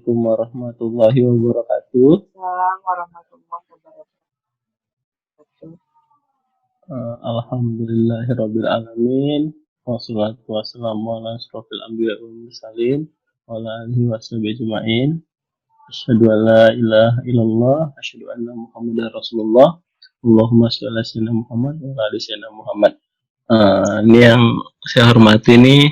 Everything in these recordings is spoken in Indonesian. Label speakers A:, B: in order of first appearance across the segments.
A: Assalamualaikum warahmatullahi wabarakatuh.
B: Waalaikumsalam warahmatullahi wabarakatuh.
A: Alhamdulillahirabbil alamin. Wassalatu wassalamu ala asrofil anbiya wal mursalin wa ala alihi washabihi ajmain. Asyhadu an la ilaha illallah, asyhadu anna Muhammadar Rasulullah. Allahumma shalli ala sayyidina Muhammad wa ala ali sayyidina Muhammad. Ini yang saya hormati nih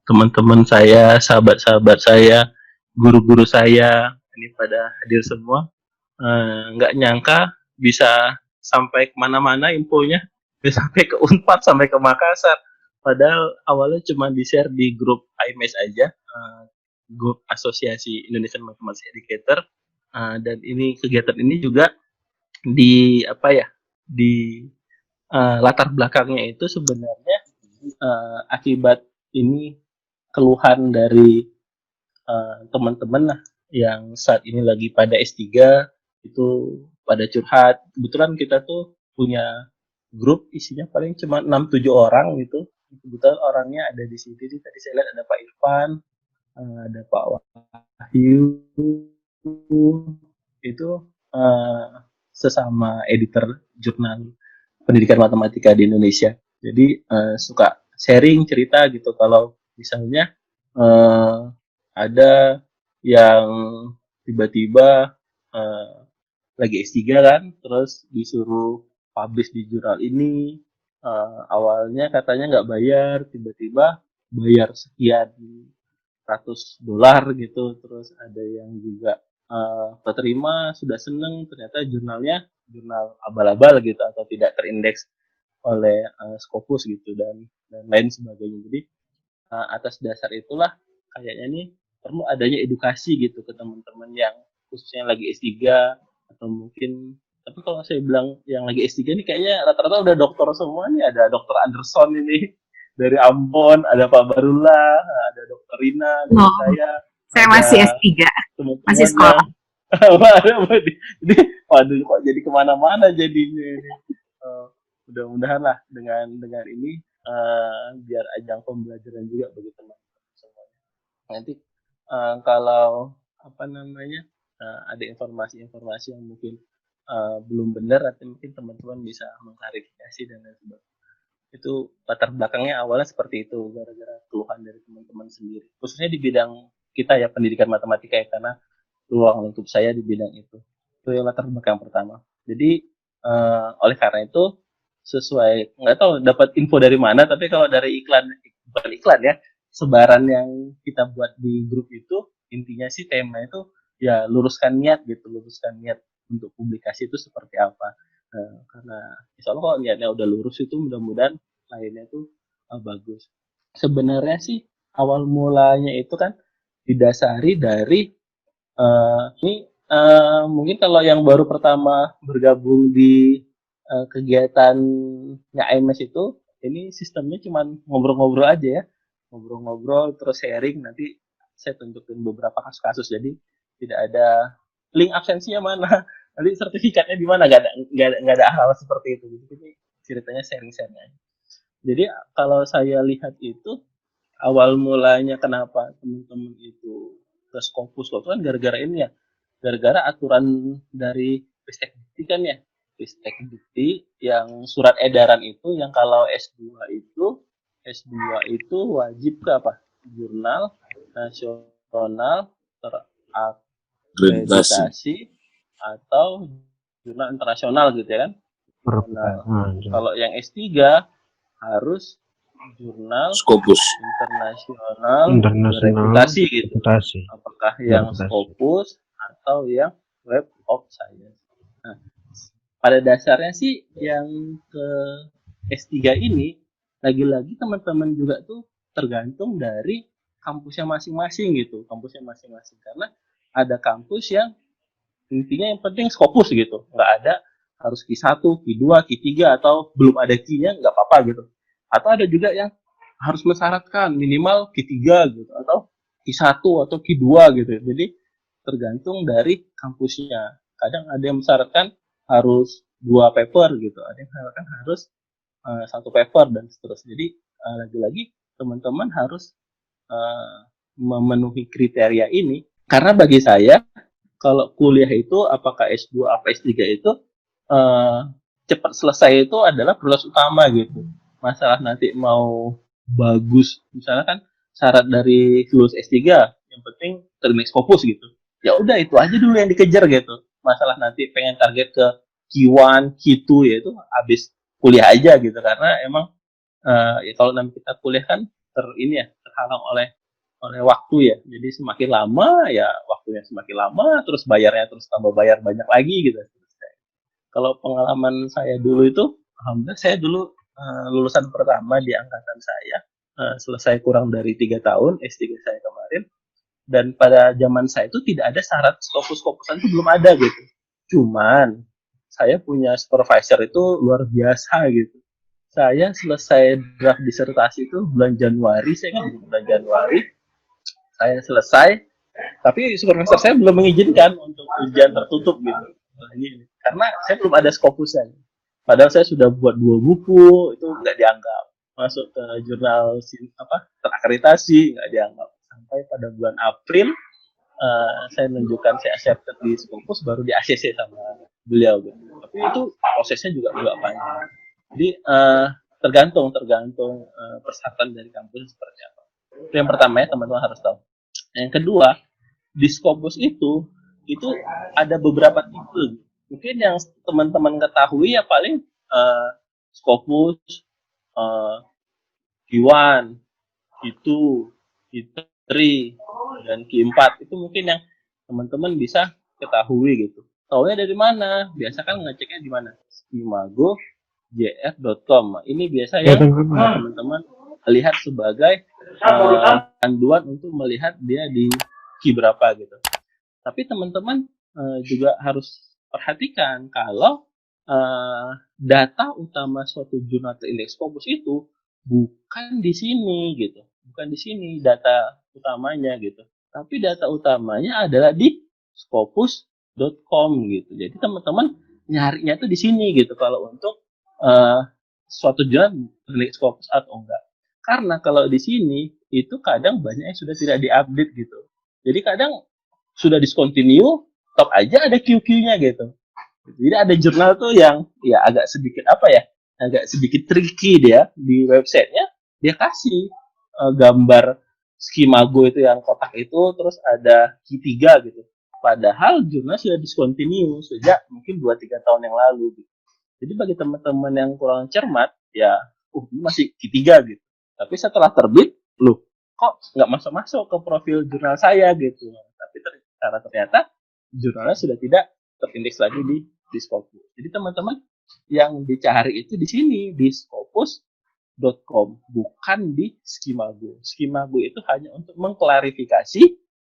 A: teman-teman saya, sahabat-sahabat saya, guru-guru saya, ini pada hadir semua. Nggak nyangka bisa sampai kemana-mana infonya, bisa sampai ke Unpad, sampai ke Makassar. Padahal awalnya cuma di-share di grup IMS aja, grup Asosiasi Indonesian Mathematics Educator. Dan ini kegiatan ini juga di apa ya, di latar belakangnya itu sebenarnya akibat ini keluhan dari teman-teman lah yang saat ini lagi pada S3 itu pada curhat. Kebetulan kita tuh punya grup isinya paling cuma 6-7 orang gitu. Kebetulan orangnya ada di sini. Tadi saya lihat ada Pak Irfan, ada Pak Wahyu, itu sesama editor jurnal pendidikan matematika di Indonesia. Jadi suka sharing cerita gitu kalau misalnya ada yang tiba-tiba lagi S3 kan, terus disuruh publish di jurnal ini, awalnya katanya nggak bayar, tiba-tiba bayar sekian $100 gitu, terus ada yang juga keterima, sudah seneng, ternyata jurnalnya jurnal abal-abal gitu atau tidak terindeks oleh Scopus gitu dan lain sebagainya. Jadi atas dasar itulah kayaknya nih perlu adanya edukasi gitu ke teman-teman yang khususnya lagi S3 atau mungkin, tapi kalau saya bilang yang lagi S3 nih kayaknya rata-rata udah dokter semua nih, ada dokter Anderson ini dari Ambon, ada Pak Barula, ada dokter Rina dari
B: saya
A: ada
B: masih S3, masih
A: teman-temannya.
B: sekolah.
A: Jadi, waduh kok jadi kemana-mana jadinya ini. Mudah-mudahan lah dengan ini biar ajang pembelajaran juga bagi teman-teman semuanya. Nanti kalau apa namanya ada informasi-informasi yang mungkin belum benar, nanti mungkin teman-teman bisa mengklarifikasi dan lain sebagainya. Itu latar belakangnya awalnya seperti itu, gara-gara keluhan dari teman-teman sendiri, khususnya di bidang kita ya, pendidikan matematika ya, karena ruang lingkup saya di bidang itu yang latar belakang pertama. Jadi oleh karena itu, sesuai, nggak tahu dapat info dari mana, tapi kalau dari bukan iklan ya, sebaran yang kita buat di grup itu, intinya sih tema itu ya luruskan niat gitu, luruskan niat untuk publikasi itu seperti apa. Karena insya Allah kalau niatnya udah lurus itu mudah-mudahan lainnya itu bagus. Sebenarnya sih awal mulanya itu kan didasari dari ini mungkin kalau yang baru pertama bergabung di kegiatannya IMS itu, ini sistemnya cuma ngobrol-ngobrol aja ya, ngobrol-ngobrol terus sharing, nanti saya tunjukin beberapa kasus-kasus, jadi tidak ada link absensinya mana, nanti sertifikatnya di mana, nggak ada hal seperti itu. Jadi ini ceritanya sharing-sharing aja. Jadi kalau saya lihat itu awal mulanya kenapa teman-teman itu ke Scopus itu kan gara-gara ini ya, gara-gara aturan dari Ristek Dikti kan ya, Ristek Dikti yang surat edaran itu yang kalau S2 itu wajib ke apa? Jurnal nasional terakreditasi atau jurnal internasional gitu ya kan. Jurnal. Kalau yang S3 harus jurnal
C: Scopus
A: internasional bereputasi gitu. Apakah yang Scopus atau yang Web of Science. Nah, pada dasarnya sih yang ke S3 ini lagi-lagi teman-teman juga tuh tergantung dari kampusnya masing-masing gitu, kampusnya masing-masing, karena ada kampus yang intinya yang penting Scopus gitu, nggak ada harus Q1, Q2, Q3 atau belum ada Q-nya nggak apa-apa gitu. Atau ada juga yang harus mensyaratkan minimal Q3 gitu atau Q1 atau Q2 gitu. Jadi tergantung dari kampusnya. Kadang ada yang mensyaratkan harus 2 paper gitu, ada yang mensyaratkan harus 1 paper dan seterusnya. Jadi lagi-lagi teman-teman harus memenuhi kriteria ini Karena bagi saya, kalau kuliah itu apakah S2 apa S3 itu eh, cepat selesai itu adalah prioritas utama gitu. Masalah nanti mau bagus, misalnya kan syarat dari lulus S3 yang penting termix fokus gitu. Ya udah itu aja dulu yang dikejar gitu. Masalah nanti pengen target ke Q1, Q2 ya itu habis kuliah aja gitu karena emang ya kalau nanti kita kuliah kan ini ya terhalang oleh waktu ya. Jadi semakin lama ya waktunya semakin lama, terus bayarnya terus tambah bayar banyak lagi gitu. Kalau pengalaman saya dulu itu, alhamdulillah saya dulu lulusan pertama di angkatan saya, selesai kurang dari 3 tahun S3 saya kemarin, dan pada zaman saya itu tidak ada syarat Scopus-Scopusan itu belum ada gitu. Cuman saya punya supervisor itu luar biasa gitu. Saya selesai draft disertasi itu bulan Januari, saya kan bulan Januari, saya selesai, tapi supervisor saya belum mengizinkan untuk ujian tertutup gitu. Karena saya belum ada Scopusnya. Padahal saya sudah buat 2 buku, itu nggak dianggap. Masuk ke jurnal terakreditasi, nggak dianggap. Sampai pada bulan April, saya menunjukkan saya accepted di Scopus, baru di ACC sama beliau. Gitu. Tapi itu prosesnya juga nggak panjang. Jadi tergantung persyaratan dari kampus seperti apa. Itu yang pertama ya teman-teman harus tahu. Yang kedua, di Scopus itu ada beberapa tipe. Mungkin yang teman-teman ketahui ya paling Scopus, Q1, Q2, Q3, dan Q4 itu mungkin yang teman-teman bisa ketahui gitu. Taunya dari mana? Biasa kan ngeceknya di mana? Skimago, jf.com. Ini biasa yang teman-teman lihat sebagai panduan untuk melihat dia di Q berapa gitu. Tapi teman-teman juga harus perhatikan kalau data utama suatu jurnal terindeks Scopus itu bukan di sini gitu, bukan di sini data utamanya gitu. Tapi data utamanya adalah di scopus.com gitu. Jadi teman-teman nyarinya tuh di sini gitu kalau untuk suatu jurnal terindeks Scopus atau enggak. Karena kalau di sini itu kadang banyak yang sudah tidak diupdate gitu. Jadi kadang sudah discontinue, top aja ada QQ-nya gitu. Jadi ada jurnal tuh yang ya agak sedikit agak sedikit tricky dia di websitenya, dia kasih gambar skimago itu yang kotak itu, terus ada Q3 gitu. Padahal jurnal sudah discontinue sejak mungkin 2-3 tahun yang lalu. Gitu. Jadi bagi teman-teman yang kurang cermat, ya, ini masih Q3 gitu. Tapi setelah terbit, loh, kok nggak masuk-masuk ke profil jurnal saya gitu. Tapi ternyata jurnalnya sudah tidak terindeks lagi di Scopus. Jadi teman-teman yang dicari itu di sini di scopus.com, bukan di Skimago. Skimago itu hanya untuk mengklarifikasi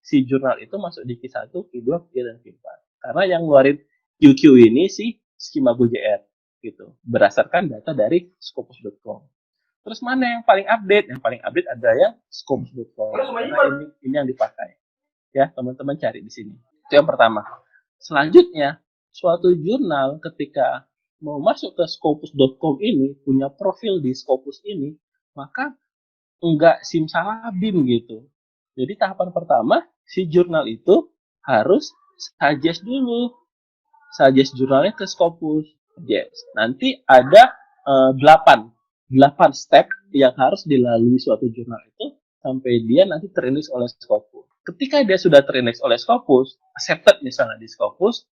A: si jurnal itu masuk di Q1, Q2, Q3, dan Q4. Karena yang ngeluarin QQ ini si Skimago JR gitu, berdasarkan data dari scopus.com. Terus mana yang paling update? Yang paling update ada yang scopus.com. Karena ini yang dipakai. Ya, teman-teman cari di sini. Itu yang pertama. Selanjutnya, suatu jurnal ketika mau masuk ke scopus.com ini, punya profil di Scopus ini, maka enggak simsalabim gitu. Jadi tahapan pertama, si jurnal itu harus suggest dulu. Suggest jurnalnya ke Scopus. Yes. Nanti ada 8 step yang harus dilalui suatu jurnal itu sampai dia nanti terindeks oleh Scopus. Ketika dia sudah terindeks oleh Scopus, accepted misalnya di Scopus,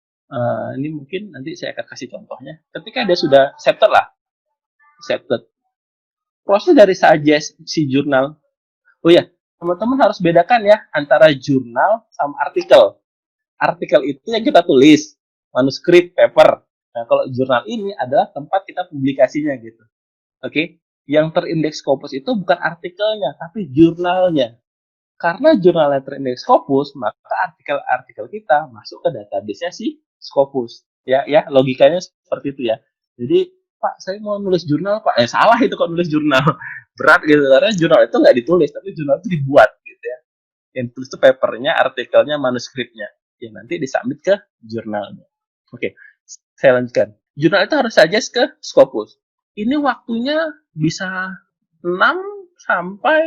A: ini mungkin nanti saya akan kasih contohnya. Ketika dia sudah accepted, proses dari suggest si jurnal. Oh ya, teman-teman harus bedakan ya antara jurnal sama artikel. Artikel itu yang kita tulis, manuskrip, paper. Nah, kalau jurnal ini adalah tempat kita publikasinya gitu. Oke, yang terindeks Scopus itu bukan artikelnya, tapi jurnalnya. Karena jurnalnya terindeks Scopus, maka artikel-artikel kita masuk ke database-nya si Scopus. Ya, logikanya seperti itu ya. Jadi, Pak, saya mau nulis jurnal, Pak. Salah itu kok nulis jurnal. Berat gitu, karena jurnal itu nggak ditulis, tapi jurnal itu dibuat gitu ya. Yang ditulis itu papernya, artikelnya, manuskripnya. Ya, nanti disubmit ke jurnalnya. Oke, saya lanjutkan. Jurnal itu harus suggest ke Scopus. Ini waktunya bisa 6 sampai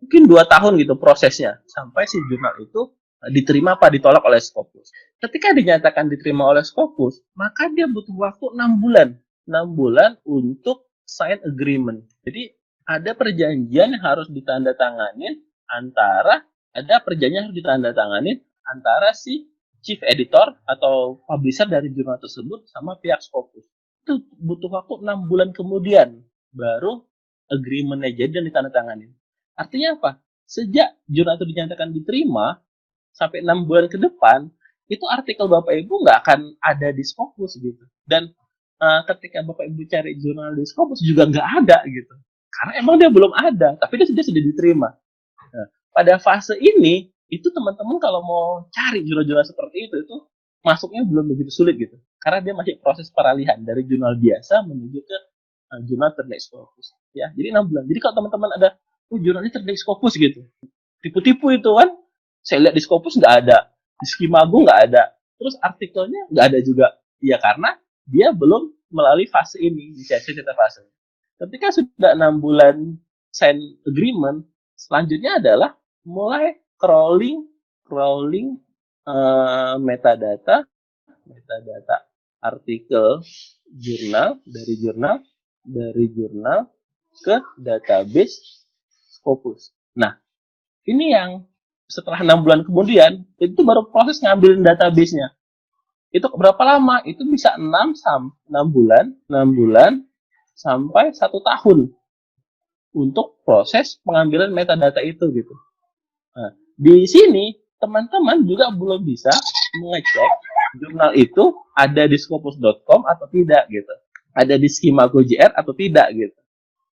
A: mungkin 2 tahun gitu prosesnya. Sampai si jurnal itu diterima apa ditolak oleh Scopus. Ketika dinyatakan diterima oleh Scopus, maka dia butuh waktu 6 bulan. 6 bulan untuk sign agreement. Jadi ada perjanjian yang harus ditandatangani antara si chief editor atau publisher dari jurnal tersebut sama pihak Scopus. Itu butuh waktu 6 bulan kemudian baru agreement-nya jadi dan ditandatangani. Artinya apa? Sejak jurnal itu dinyatakan diterima sampai 6 bulan ke depan, itu artikel Bapak Ibu nggak akan ada di Scopus gitu. Dan ketika Bapak Ibu cari jurnal di Scopus juga nggak ada gitu. Karena emang dia belum ada, tapi dia sudah diterima. Nah, pada fase ini, itu teman-teman kalau mau cari jurnal-jurnal seperti itu masuknya belum begitu sulit gitu. Karena dia masih proses peralihan dari jurnal biasa menuju ke jurnal terindeks Scopus. Ya, jadi 6 bulan. Jadi kalau teman-teman ada, jurnal ini terindeks Scopus gitu. Tipu-tipu itu kan, saya lihat di Scopus nggak ada, di Skimago nggak ada, terus artikelnya nggak ada juga. Ya karena dia belum melalui fase ini, di cerita fase. Ketika sudah 6 bulan sign agreement, selanjutnya adalah mulai crawling metadata artikel dari jurnal ke database Scopus. Nah, ini yang setelah 6 bulan kemudian, itu baru proses ngambilin database-nya. Itu berapa lama? Itu bisa 6 bulan sampai 1 tahun untuk proses pengambilan metadata itu gitu. Nah, di sini teman-teman juga belum bisa mengecek jurnal itu ada di scopus.com atau tidak gitu. Ada di Skimago JR atau tidak gitu.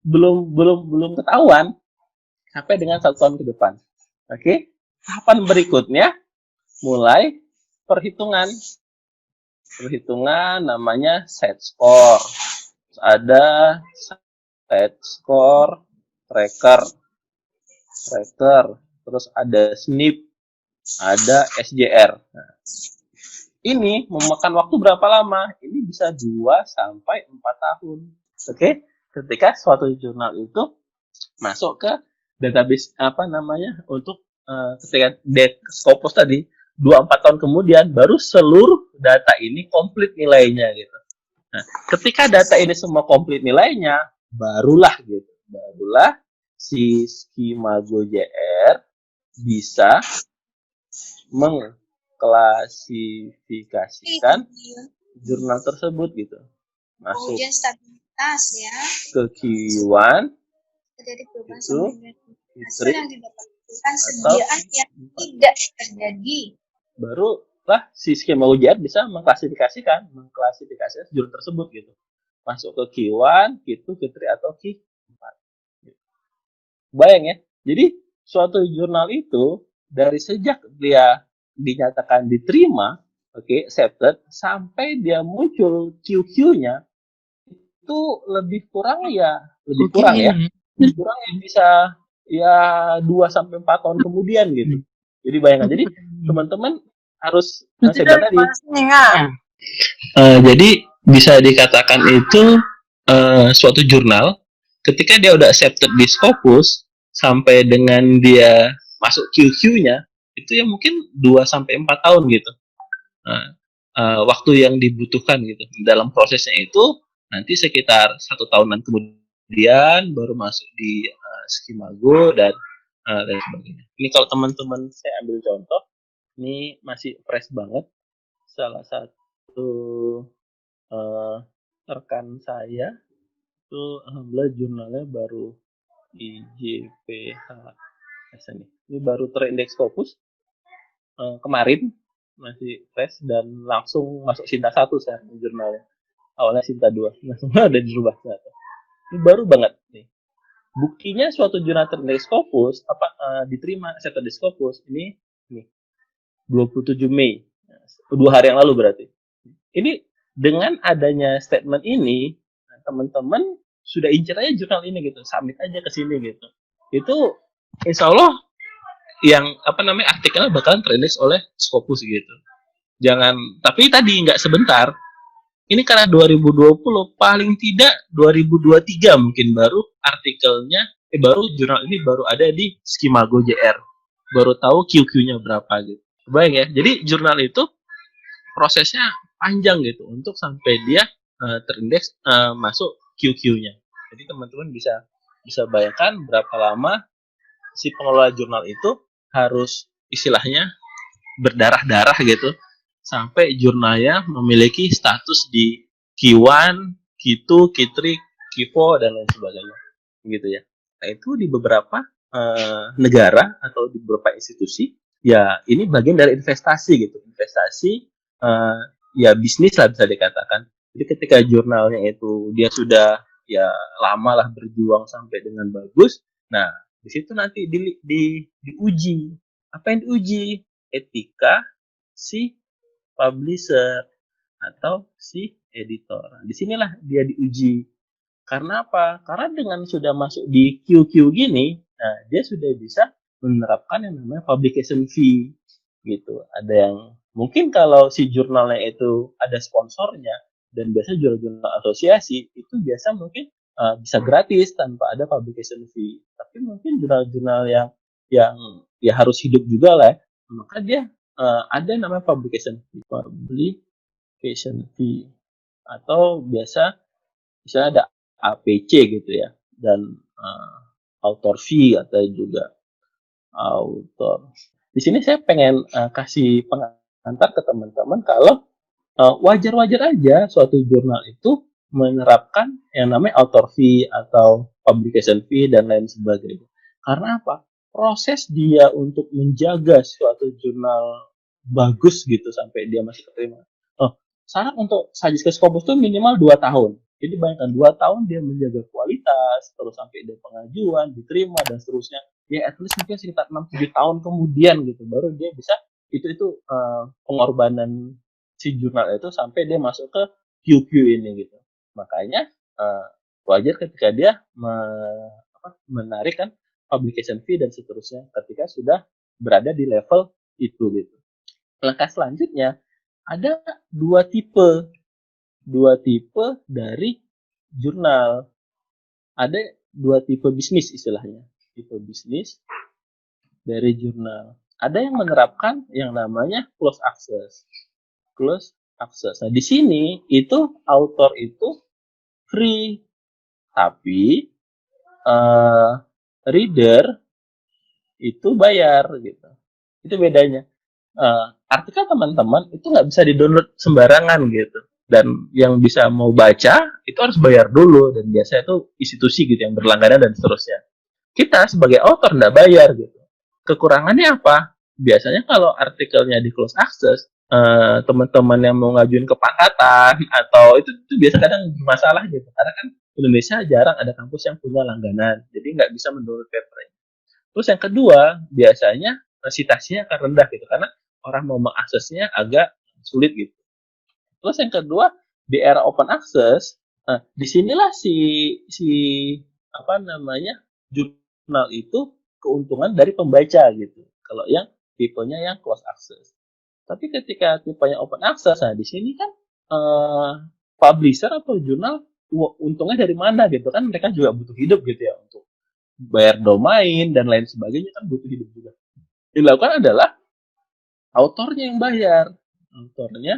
A: Belum ketahuan sampai dengan 1 tahun ke depan. Oke? Tahapan berikutnya mulai perhitungan namanya set score. Terus ada set score tracker, terus ada SNP, ada SJR. Nah, ini memakan waktu berapa lama? Ini bisa 2 sampai 4 tahun. Oke? Ketika suatu jurnal itu masuk ke database untuk ketika Scopus tadi 2-4 tahun kemudian baru seluruh data ini komplit nilainya gitu. Nah, ketika data ini semua komplit nilainya, barulah si Skimago JR bisa mengklasifikasikan jurnal tersebut gitu. Masuk ke Q1 itu hasil yang didapatkan sediaan yang tidak terjadi. Barulah si Skimago JR bisa mengklasifikasikan jurnal tersebut gitu. Masuk ke Q1, Q2, Q3 atau Q4. Bayang ya. Jadi suatu jurnal itu dari sejak dia dinyatakan diterima, accepted, sampai dia muncul QQ-nya itu lebih kurang ya bisa ya 2 sampai 4 tahun kemudian gitu. Jadi bayangkan. Jadi teman-teman harus jadi bisa dikatakan itu suatu jurnal ketika dia udah accepted di Scopus sampai dengan dia masuk QQ-nya itu ya mungkin 2 sampai 4 tahun gitu. Waktu yang dibutuhkan gitu. Dalam prosesnya itu nanti sekitar 1 tahunan kemudian baru masuk di Skimago dan sebagainya. Ini kalau teman-teman saya ambil contoh, ini masih fresh banget. Salah satu rekan saya itu alhamdulillah jurnalnya baru IJPH ini baru terindeks Scopus kemarin, masih fresh dan langsung masuk Sinta 1 saya jurnalnya. Awalnya Sinta 2, langsung ada dirubah Sinta. Ini baru banget nih. Buktinya suatu jurnal terindeks Scopus diterima accepted di Scopus ini 27 Mei. 2 hari yang lalu berarti. Ini dengan adanya statement ini, teman-teman sudah incer aja jurnal ini gitu, submit aja ke sini gitu. Itu insya Allah yang artikelnya bakalan terindeks oleh Scopus gitu. Tapi tadi nggak sebentar. Ini karena 2020, paling tidak 2023 mungkin baru artikelnya, baru jurnal ini baru ada di Skimago JR. Baru tahu QQ-nya berapa gitu. Kebayang ya. Jadi jurnal itu prosesnya panjang gitu untuk sampai dia terindeks masuk QQ-nya. Jadi teman-teman bisa bisa bayangkan berapa lama si pengelola jurnal itu harus istilahnya berdarah-darah gitu sampai jurnalnya memiliki status di Q1, Q2, Q3, Q4 dan lain sebagainya gitu ya. Nah itu di beberapa negara atau di beberapa institusi ya ini bagian dari investasi gitu, investasi eh, ya bisnis lah bisa dikatakan. Jadi ketika jurnalnya itu dia sudah ya lama lah berjuang sampai dengan bagus, nah di situ nanti diuji. Apa yang diuji? Etika si publisher atau si editor. Di sinilah dia diuji. Karena apa? Karena dengan sudah masuk di QQ gini, nah dia sudah bisa menerapkan yang namanya publication fee gitu. Ada yang mungkin kalau si jurnalnya itu ada sponsornya dan biasa jurnal-jurnal asosiasi itu biasa mungkin bisa gratis tanpa ada publication fee. Tapi mungkin jurnal-jurnal yang ya harus hidup juga lah, maka dia ada namanya publication fee, atau biasa misalnya ada APC gitu ya dan author fee atau juga author. Di sini saya pengen kasih pengantar ke teman-teman kalau wajar-wajar aja suatu jurnal itu menerapkan yang namanya author fee atau publication fee dan lain sebagainya. Karena apa? Proses dia untuk menjaga suatu jurnal bagus gitu sampai dia masih keterima. Oh, syarat untuk Sajiska Scopus itu minimal 2 tahun. Jadi bayangkan 2 tahun dia menjaga kualitas, terus sampai dia pengajuan, diterima dan seterusnya. Ya at least mungkin sekitar 6-7 tahun kemudian gitu baru dia bisa itu pengorbanan si jurnal itu sampai dia masuk ke QQ ini gitu. Makanya wajar ketika dia menarik kan publication fee dan seterusnya ketika sudah berada di level itu gitu. Langkah selanjutnya ada dua tipe dari jurnal. Ada dua tipe bisnis istilahnya. Tipe bisnis dari jurnal. Ada yang menerapkan yang namanya close access. Close access. Nah, di sini itu author itu free, tapi reader itu bayar gitu. Itu bedanya. Artikel teman-teman itu nggak bisa di-download sembarangan gitu. Dan yang bisa mau baca itu harus bayar dulu dan biasanya itu institusi gitu yang berlangganan dan seterusnya. Kita sebagai author nggak bayar gitu. Kekurangannya apa? Biasanya kalau artikelnya di close access, teman-teman yang mau ngajuin kepangkatan atau itu biasa kadang masalah gitu. Karena kan Indonesia jarang ada kampus yang punya langganan, jadi nggak bisa mendownload paper. Terus yang kedua, biasanya citasinya akan rendah gitu karena orang mau mengaksesnya agak sulit gitu. Terus yang kedua, di era open access, disinilah si si apa namanya jurnal itu keuntungan dari pembaca gitu. Kalau yang tipenya yang close access. Tapi ketika tipenya open access, nah di sini kan eh, publisher atau jurnal untungnya dari mana gitu kan mereka juga butuh hidup gitu ya untuk bayar domain dan lain sebagainya kan butuh hidup juga. Yang dilakukan adalah autornya yang bayar, autornya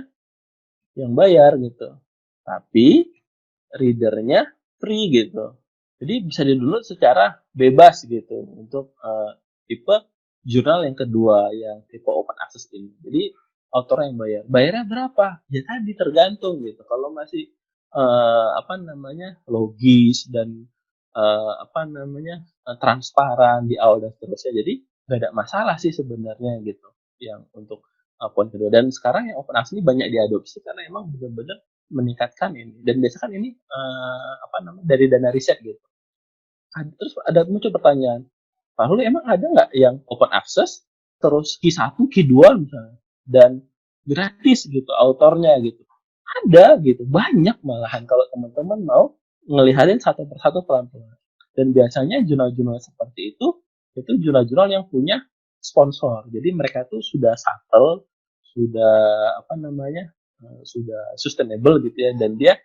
A: yang bayar gitu. Tapi readernya free gitu. Jadi bisa di-download secara bebas gitu untuk tipe jurnal yang kedua yang tipe open access ini. Jadi autor yang bayar. Bayarnya berapa? Ya tadi tergantung gitu. Kalau masih logis dan transparan di awal dan seterusnya. Jadi nggak ada masalah sih sebenarnya gitu yang untuk poin kedua. Dan sekarang yang open access ini banyak diadopsi karena emang benar-benar meningkatkan ini. Dan biasanya kan ini dari dana riset gitu. Terus ada muncul pertanyaan, lalu emang ada nggak yang open access terus Q1, Q2 misalnya dan gratis gitu autornya gitu? Ada gitu, banyak malahan kalau teman-teman mau ngelihatin satu persatu pelan-pelan. Dan biasanya jurnal-jurnal seperti itu jurnal-jurnal yang punya sponsor. Jadi mereka tuh sudah subtle, sudah sudah sustainable gitu ya, dan dia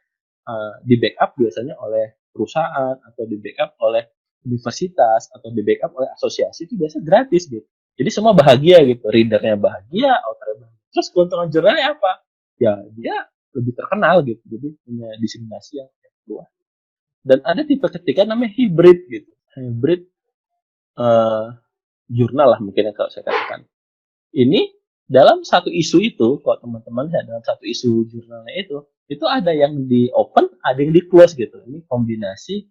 A: di backup biasanya oleh perusahaan atau di backup oleh universitas atau di backup oleh asosiasi itu biasa gratis gitu. Jadi semua bahagia gitu, readernya bahagia, authornya bahagia. Terus keuntungan jurnalnya apa? Ya dia lebih terkenal gitu, jadi punya diseminasi yang luas. Dan ada tipe ketiga namanya hybrid gitu, hybrid eh, jurnal lah mungkin kalau saya katakan. Ini dalam satu isu itu, kalau teman-teman lihat dalam satu isu jurnalnya itu ada yang di open, ada yang di close gitu. Ini kombinasi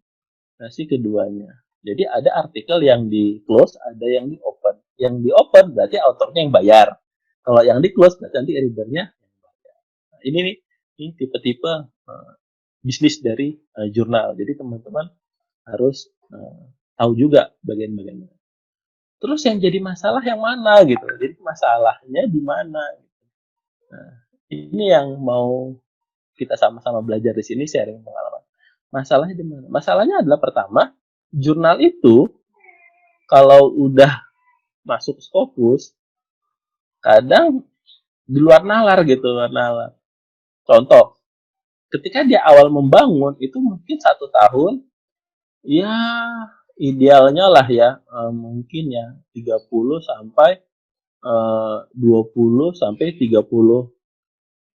A: keduanya. Jadi ada artikel yang di close, ada yang di open. Yang di open berarti autornya yang bayar. Kalau yang di close berarti nanti readernya yang bayar. Nah, ini tipe-tipe bisnis dari jurnal. Jadi teman-teman harus tahu juga bagian-bagian. Terus yang jadi masalah yang mana gitu. Jadi masalahnya di mana. Nah, ini yang mau kita sama-sama belajar di sini, sharing pengalaman. Masalahnya di mana? Masalahnya adalah pertama, jurnal itu kalau udah masuk Scopus, kadang di luar nalar gitu, luar nalar. Contoh, ketika dia awal membangun itu mungkin 1 tahun, ya idealnya lah ya, mungkin ya 30 sampai 20 sampai 30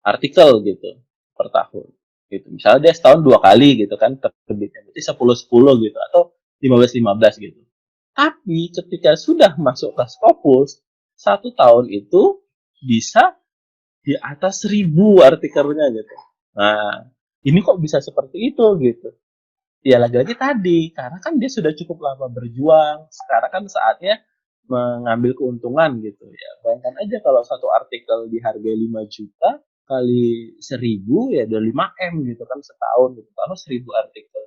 A: artikel gitu per tahun. Gitu. Misalnya dia setahun 2 kali gitu kan terbitnya, berarti 10-10 gitu atau 15-15 gitu. Tapi ketika sudah masuk ke Scopus, 1 tahun itu bisa di atas 1.000 artikelnya gitu. Nah, ini kok bisa seperti itu gitu. Ya lagi-lagi tadi, karena kan dia sudah cukup lama berjuang, sekarang kan saatnya mengambil keuntungan gitu ya. Bayangkan aja kalau satu artikel dihargai 5 juta kali 1.000 ya udah 5 M gitu kan setahun gitu. Kalau 1.000 artikel.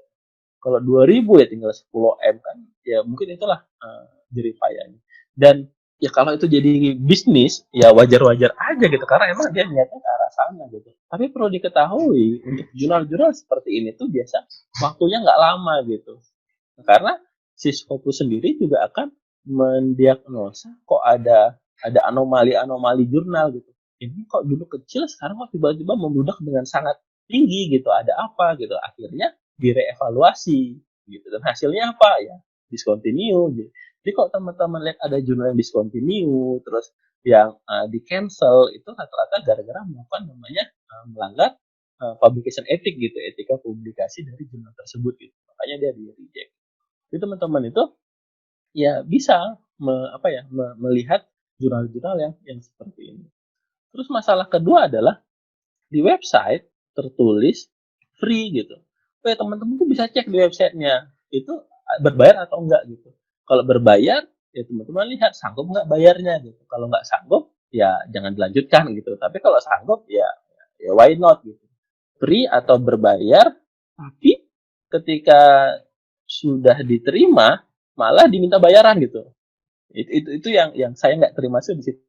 A: Kalau 2.000 ya tinggal 10 M kan. Ya mungkin itulah jeripayanya. Dan ya kalau itu jadi bisnis ya wajar-wajar aja gitu karena emang dia niatnya ke arah sana gitu. Tapi perlu diketahui untuk jurnal-jurnal seperti ini tuh biasa waktunya nggak lama gitu. Karena si Scopus sendiri juga akan mendiagnosa kok ada anomali-anomali jurnal gitu. Ini kok dulu kecil sekarang kok tiba-tiba membludak dengan sangat tinggi gitu. Ada apa gitu. Akhirnya direevaluasi gitu. Dan hasilnya apa ya? Discontinue gitu. Jadi kalau teman-teman lihat ada jurnal yang discontinue terus yang di cancel itu rata-rata gara-gara melakukan namanya melanggar publication ethic gitu, etika publikasi dari jurnal tersebut gitu. Makanya dia di reject. Jadi teman-teman itu ya bisa melihat jurnal-jurnal yang seperti ini. Terus masalah kedua adalah di website tertulis free gitu. Supaya teman-teman tuh bisa cek di websitenya itu berbayar atau enggak gitu. Kalau berbayar ya teman-teman lihat sanggup nggak bayarnya gitu. Kalau nggak sanggup ya jangan dilanjutkan gitu. Tapi kalau sanggup ya why not gitu. Free atau berbayar, tapi ketika sudah diterima malah diminta bayaran gitu. Itu yang saya nggak terima sih di situ.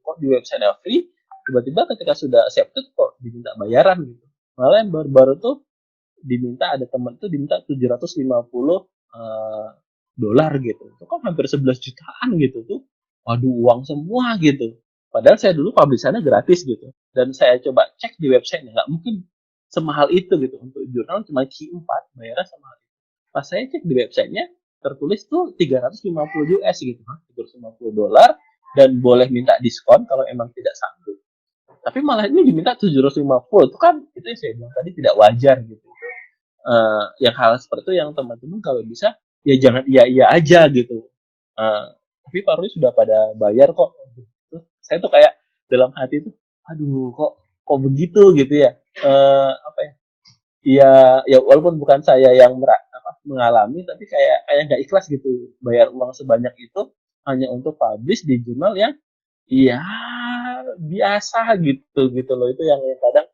A: Kok di website free tiba-tiba ketika sudah accepted kok diminta bayaran gitu. Malah yang baru-baru tuh diminta ada teman tuh diminta 750 dolar gitu. Itu kan hampir 11 jutaan gitu tuh. Waduh uang semua gitu. Padahal saya dulu publishannya gratis gitu. Dan saya coba cek di websitenya nggak mungkin semahal itu gitu. Untuk jurnal cuma Q4 bayarnya semahal itu. Pas saya cek di websitenya tertulis tuh 350 US gitu, 350 dolar dan boleh minta diskon kalau emang tidak sanggup. Tapi malah ini diminta 750 itu kan itu yang saya bilang tadi tidak wajar gitu. Yang hal seperti itu yang teman-teman kalau bisa ya jangan iya aja gitu. Tapi Pak Rudi sudah pada bayar kok. Saya tuh kayak dalam hati tuh, aduh kok begitu gitu ya. Apa ya? Ya walaupun bukan saya yang mengalami, tapi kayak nggak ikhlas gitu bayar uang sebanyak itu hanya untuk publish di jurnal yang iya biasa gitu loh itu yang kadang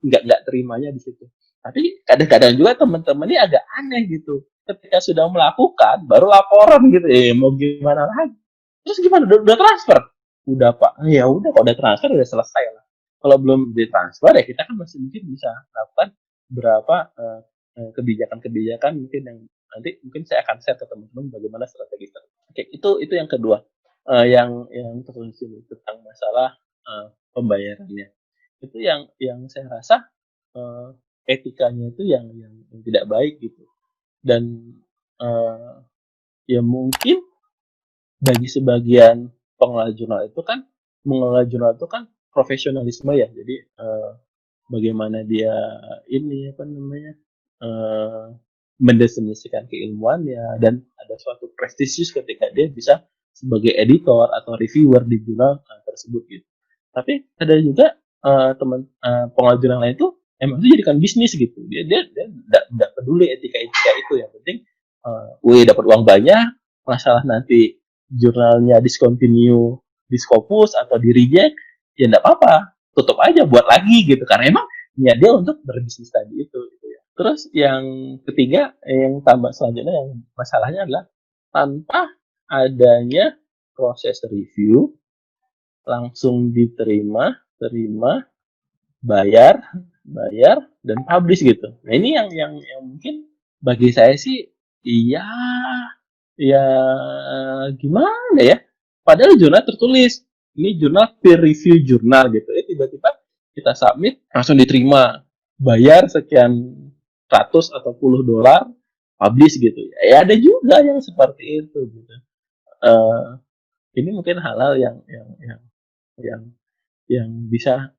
A: nggak terimanya di situ. Tapi kadang-kadang juga teman-teman ini agak aneh gitu. Ketika sudah melakukan baru laporan gitu. Mau gimana lagi? Terus gimana? Udah transfer? Udah Pak. Ya udah kalau udah transfer udah selesai lah. Kalau belum ditransfer ya kita kan masih mungkin bisa melakukan berapa kebijakan-kebijakan mungkin yang nanti mungkin saya akan share ke teman-teman bagaimana strategi. Oke, itu yang kedua. Yang tertulis ini tentang masalah pembayarannya. Itu yang saya rasa etikanya itu yang tidak baik gitu. Dan ya mungkin bagi sebagian pengelola jurnal itu kan, mengelola jurnal itu kan profesionalisme ya. Jadi bagaimana dia ini apa namanya eh, mendefinisikan keilmuannya, dan ada suatu prestisius ketika dia bisa sebagai editor atau reviewer di jurnal tersebut gitu. Tapi ada juga teman pengelola jurnal lain itu emang itu jadikan bisnis gitu. Dia tidak peduli etika itu, yang penting dapat uang banyak. Masalah nanti jurnalnya discontinue di Scopus atau di reject, ya enggak apa-apa, tutup aja, buat lagi gitu, karena emang niat dia untuk berbisnis tadi itu gitu ya. Terus yang ketiga, yang tambah selanjutnya yang masalahnya adalah tanpa adanya proses review, langsung terima, bayar, dan publish gitu. Nah ini yang mungkin bagi saya sih, iya, ya gimana ya? Padahal jurnal tertulis, ini jurnal peer review jurnal gitu. Tiba-tiba kita submit langsung diterima, bayar sekian ratus atau puluh dolar, publish gitu. Ya ada juga yang seperti itu gitu. Uh, ini mungkin hal-hal yang yang bisa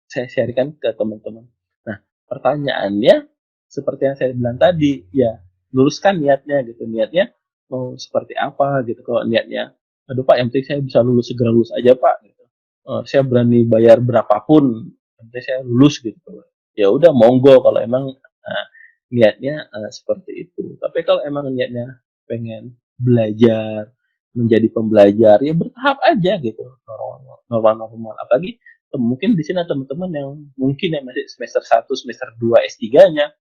A: saya sharekan ke teman-teman. Nah, pertanyaannya seperti yang saya bilang tadi, ya luruskan niatnya gitu. Niatnya mau seperti apa gitu. Kalau niatnya, aduh Pak, yang penting saya bisa lulus, segera lulus aja Pak. Gitu. Saya berani bayar berapapun, yang penting saya lulus gitu. Ya udah monggo kalau emang niatnya seperti itu. Tapi kalau emang niatnya pengen belajar, menjadi pembelajar, ya bertahap aja gitu, normal. Apalagi mungkin di sini teman-teman yang mungkin yang masih semester 1, semester 2 S3-nya,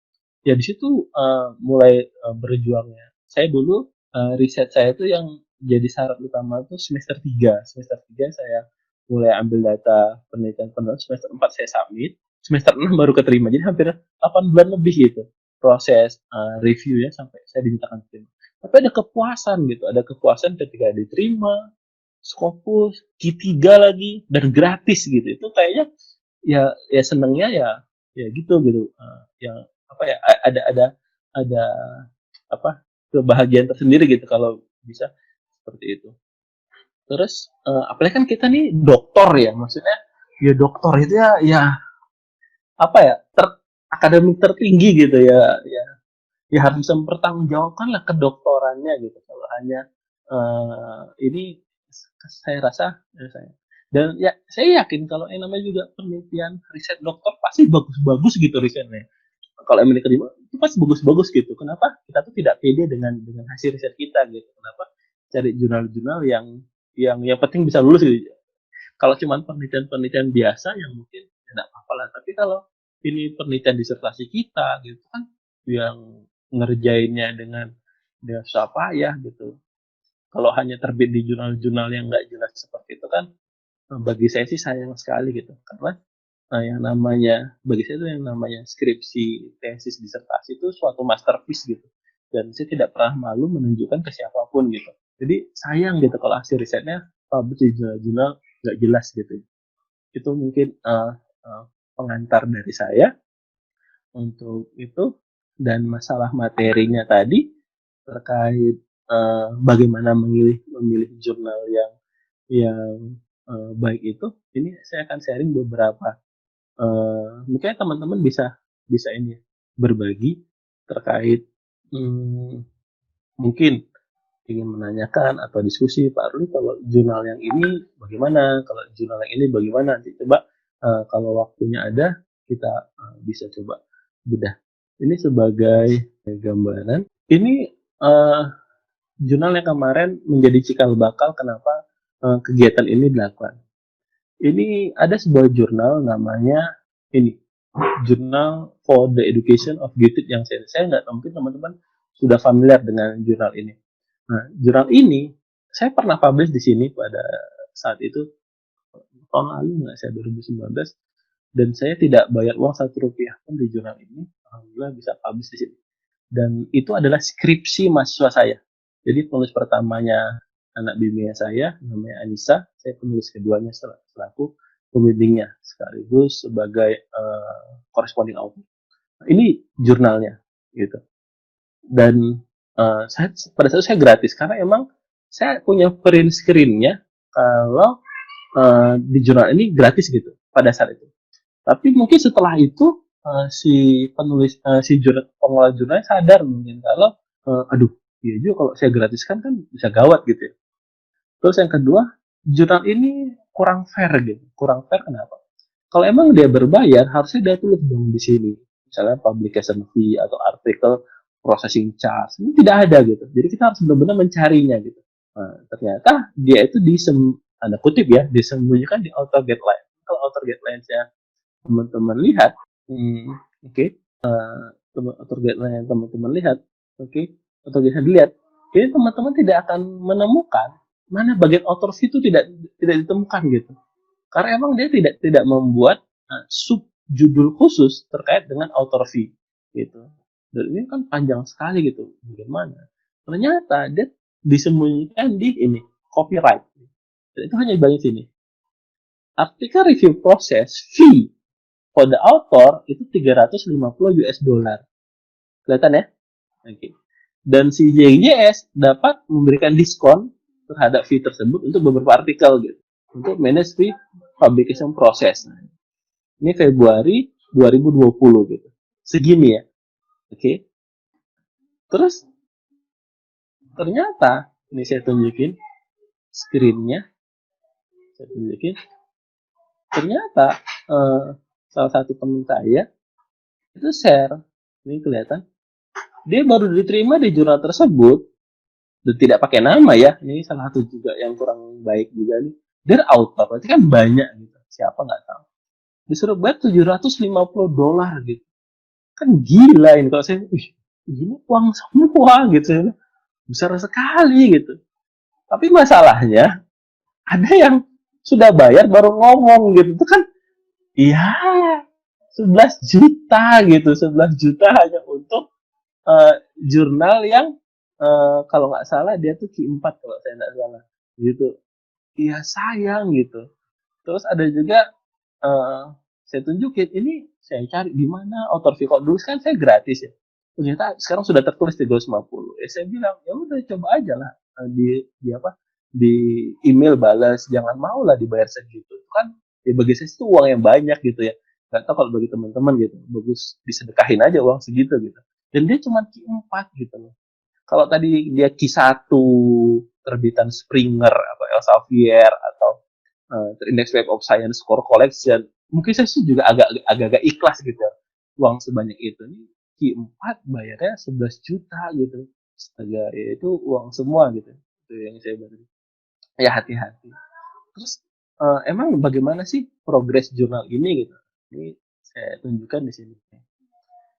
A: ya di situ mulai berjuangnya. Saya dulu riset saya itu yang jadi syarat utama itu semester 3. Semester 3 saya mulai ambil data penelitian, semester 4 saya submit, semester 6 baru keterima. Jadi hampir 8 bulan lebih gitu proses review ya sampai saya dinyatakan terima. Tapi ada kepuasan gitu, ada kepuasan ketika diterima, Scopus, Q3 lagi, dan gratis gitu. Itu kayaknya ya senengnya ya gitu gitu. Yang apa ya, ada apa, kebahagiaan tersendiri gitu kalau bisa seperti itu. Terus apalagi kan kita nih dokter ya, maksudnya ya dokter itu ya apa ya, akademik tertinggi gitu ya harus bisa mempertanggungjawabkan lah kedoktorannya gitu. Kalau hanya ini saya rasa saya, dan ya saya yakin kalau yang namanya juga penelitian riset dokter pasti bagus-bagus gitu risetnya. Kalau emang diterima itu pasti bagus-bagus gitu. Kenapa kita tuh tidak pede dengan hasil riset kita gitu? Kenapa cari jurnal-jurnal yang penting bisa lulus gitu? Kalau cuma penelitian-penelitian biasa yang mungkin tidak apa-apa lah. Tapi kalau ini penelitian disertasi kita gitu kan, yang ngerjainnya dengan susah payah gitu. Kalau hanya terbit di jurnal-jurnal yang nggak jelas seperti itu kan, bagi saya sih sayang sekali gitu. Karena yang namanya, bagi saya itu yang namanya skripsi, tesis, disertasi itu suatu masterpiece gitu. Dan saya tidak pernah malu menunjukkan ke siapapun gitu. Jadi sayang gitu kalau hasil risetnya publish di jurnal-jurnal nggak jelas gitu. Itu mungkin pengantar dari saya untuk itu. Dan masalah materinya tadi terkait bagaimana memilih jurnal yang baik itu, ini saya akan sharing beberapa, mungkin teman-teman bisa ini berbagi terkait, mungkin ingin menanyakan atau diskusi, Pak Ruli kalau jurnal yang ini bagaimana, kalau jurnal yang ini bagaimana, nanti coba kalau waktunya ada kita bisa coba bedah. Ini sebagai gambaran, ini jurnal yang kemarin menjadi cikal bakal kenapa kegiatan ini dilakukan. Ini ada sebuah jurnal namanya ini, Journal for the Education of Gifted Young Scientists. Saya nggak tahu, mungkin teman-teman sudah familiar dengan jurnal ini. Nah, jurnal ini saya pernah publish di sini pada saat itu, tahun lalu nggak saya, 2019, dan saya tidak bayar uang Rp1 pun di jurnal ini. Alhamdulillah bisa publish di sini. Dan itu adalah skripsi mahasiswa saya. Jadi penulis pertamanya anak bimbingnya saya, namanya Anissa. Saya penulis keduanya selaku pembimbingnya, sekaligus sebagai corresponding author. Ini jurnalnya gitu. Dan pada saat itu saya gratis karena emang saya punya print screen-nya kalau di jurnal ini gratis gitu pada saat itu. Tapi mungkin setelah itu si penulis si pengelola jurnal sadar mungkin kalau aduh, iya juga kalau saya gratiskan kan bisa gawat gitu ya. Terus yang kedua, jurnal ini kurang fair gitu. Kurang fair kenapa? Kalau emang dia berbayar, harusnya dia tulis dong di sini. Misalnya publication fee atau artikel processing charge. Ini tidak ada gitu. Jadi kita harus benar-benar mencarinya gitu. Nah, ternyata dia itu ada kutip ya, disembunyikan di author guideline. Kalau author guidelines-nya teman-teman lihat, oke, okay, author guideline yang teman-teman lihat, oke, okay, atau bisa dilihat, ini teman-teman tidak akan menemukan mana bagian author fee itu tidak ditemukan gitu. Karena emang dia tidak membuat sub judul khusus terkait dengan author fee gitu. Dan ini kan panjang sekali gitu. Bagaimana? Ternyata dia disembunyikan di ini copyright. Dan itu hanya di bagian sini. Artikel review process fee for the author itu 350 US dollar. Kelihatan ya? Oke. Okay. Dan si JJS dapat memberikan diskon terhadap fee tersebut untuk beberapa artikel gitu. Untuk manage fee publication process. Nah, ini Februari 2020 gitu. Segini ya. Oke. Okay. Terus ternyata ini saya tunjukin screen-nya. Saya tunjukin. Ternyata salah satu teman saya itu share. Ini kelihatan. Dia baru diterima di jurnal tersebut dan tidak pakai nama ya. Ini salah satu juga yang kurang baik juga nih. Dia author, berarti kan banyak gitu. Siapa nggak tahu. Disuruh bayar $750 gitu. Kan gila ini kalau saya, ini uang semua gitu. Besar sekali gitu. Tapi masalahnya ada yang sudah bayar baru ngomong gitu. Itu kan iya 11 juta gitu. 11 juta hanya untuk jurnal yang kalau nggak salah dia tuh Q4 kalau saya nggak salah gitu. Iya sayang gitu. Terus ada juga saya tunjukin ini saya cari di mana author fee. Kok dulu kan saya gratis ya. Ternyata sekarang sudah tertulis 350. Saya bilang ya udah coba aja lah di apa di email balas, jangan mau lah dibayar segitu. Kan ya bagi saya itu uang yang banyak gitu ya. Gak tahu kalau bagi teman-teman gitu, bagus disedekahin aja uang segitu gitu. Dan dia cuma Q4 gitu loh. Kalau tadi dia Q1 terbitan Springer atau Elsevier atau Index Web of Science Core Collection, mungkin saya sih juga agak ikhlas gitu ya. Uang sebanyak itu nih Q4 bayarnya 11 juta gitu. Astaga, ya itu uang semua gitu. Itu yang saya baru. Ya hati-hati. Terus emang bagaimana sih progres jurnal ini gitu? Ini saya tunjukkan di sini.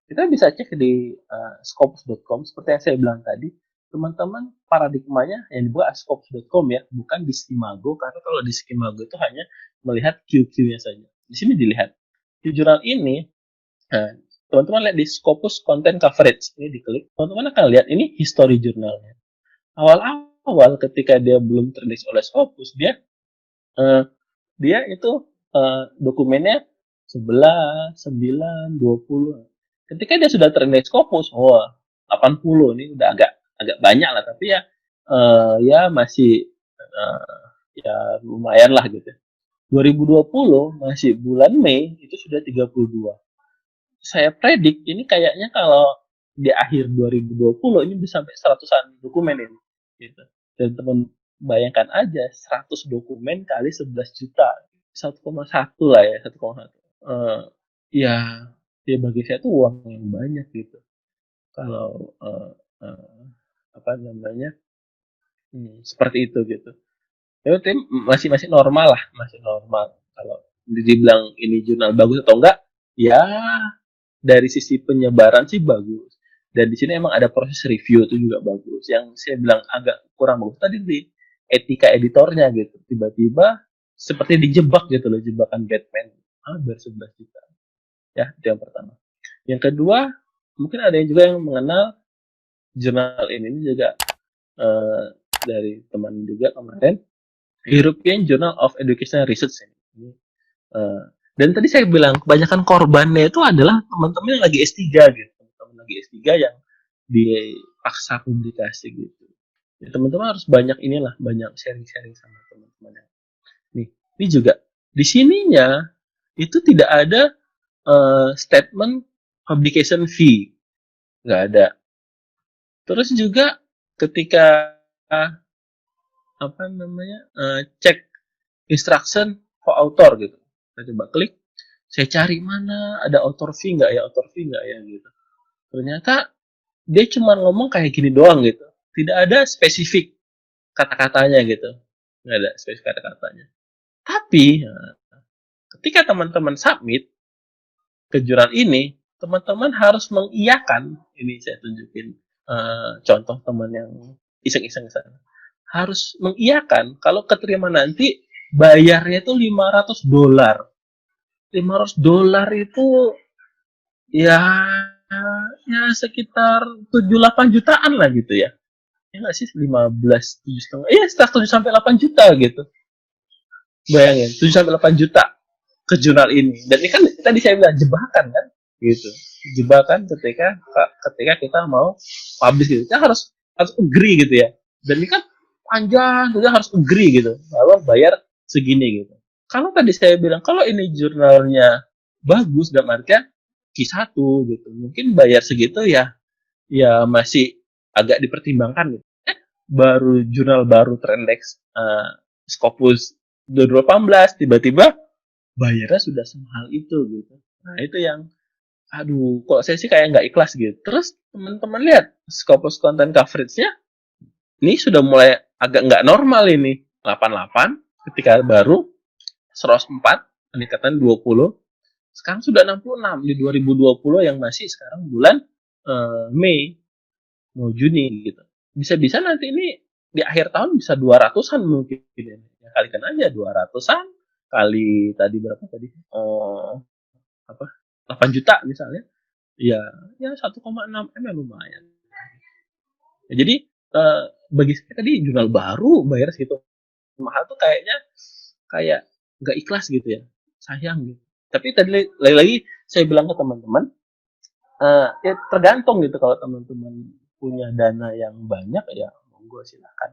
A: Kita bisa cek di scopus.com seperti yang saya bilang tadi. Teman-teman paradigmanya yang dibuat scopus.com ya, bukan di Skimago, karena kalau di Skimago itu hanya melihat QQ-nya saja. Di sini dilihat. Di jurnal ini, teman-teman lihat di Scopus Content Coverage, ini diklik, teman-teman akan lihat ini history jurnalnya. Awal-awal ketika dia belum terlist oleh Scopus, dia itu dokumennya 11, 9, 20. Ketika dia sudah terindeks Scopus, 80 ini udah agak banyak lah, tapi ya ya masih ya lumayan lah gitu. 2020 masih bulan Mei itu sudah 32. Saya predik ini kayaknya kalau di akhir 2020 ini bisa sampai 100-an dokumen ini gitu. Dan teman bayangkan aja 100 dokumen kali 11 juta 1,1 lah ya 1,1 ya bagi saya itu uang yang banyak gitu kalau apa namanya seperti itu gitu ya masih normal lah masih normal kalau dibilang ini jurnal bagus atau enggak ya dari sisi penyebaran sih bagus dan di sini emang ada proses review itu juga bagus yang saya bilang agak kurang bagus tadi di etika editornya gitu tiba-tiba seperti dijebak gitu loh jebakan Batman biar 11 juta ya itu yang pertama yang kedua mungkin ada yang juga yang mengenal jurnal ini juga dari teman juga kemarin European Journal of Educational Research ini dan tadi saya bilang kebanyakan korbannya itu adalah teman-teman yang lagi S3 gitu teman-teman lagi S3 yang dipaksa publikasi gitu Ya, teman-teman harus banyak banyak sharing-sharing sama teman-teman. Nih, ini juga di sininya itu tidak ada statement publication fee, nggak ada. Terus juga ketika apa namanya cek instruction for author gitu, saya coba klik, saya cari mana ada author fee nggak ya gitu. Ternyata dia cuma ngomong kayak gini doang gitu, tidak ada spesifik kata-katanya gitu, nggak ada spesifik kata-katanya. Tapi ketika teman-teman submit ke jurnal ini, teman-teman harus mengiyakan, ini saya tunjukin contoh teman yang iseng-iseng sana, harus mengiyakan kalau keterima nanti bayarnya itu $500. $500 itu ya ya sekitar 7-8 jutaan lah gitu ya. Ya nggak sih, 15, 7,5, iya sekitar 7-8 juta gitu. Bayangin, 7-8 juta ke jurnal ini. Dan ini kan tadi saya bilang jebakan kan, gitu. Jebakan ketika kita mau publish gitu. Kita harus agree gitu ya. Dan ini kan panjang, kita harus agree gitu. Bahwa bayar segini gitu. Kalau tadi saya bilang kalau ini jurnalnya bagus dan artinya Q1 gitu. Mungkin bayar segitu ya masih agak dipertimbangkan gitu. Baru jurnal baru Trendex Scopus 2018 tiba-tiba bayarnya sudah semahal itu gitu. Nah itu yang aduh kok saya sih kayak nggak ikhlas gitu. Terus teman-teman lihat Scopus content coverage-nya ini sudah mulai agak nggak normal ini. 88 ketika baru 104 peningkatan 20, sekarang sudah 66 di 2020 yang masih sekarang bulan Mei mau Juni gitu. Bisa-bisa nanti ini di akhir tahun bisa 200-an mungkin. Ya, kalikan aja 200-an kali tadi berapa tadi? Apa? 8 juta misalnya. Ya 1,6 M ya lumayan. Ya, jadi bagi saya tadi jurnal baru bayar segitu mahal tuh kayaknya kayak nggak ikhlas gitu ya. Sayang gitu. Tapi tadi lagi-lagi saya bilang ke teman-teman, ya tergantung gitu, kalau teman-teman punya dana yang banyak ya monggo silahkan.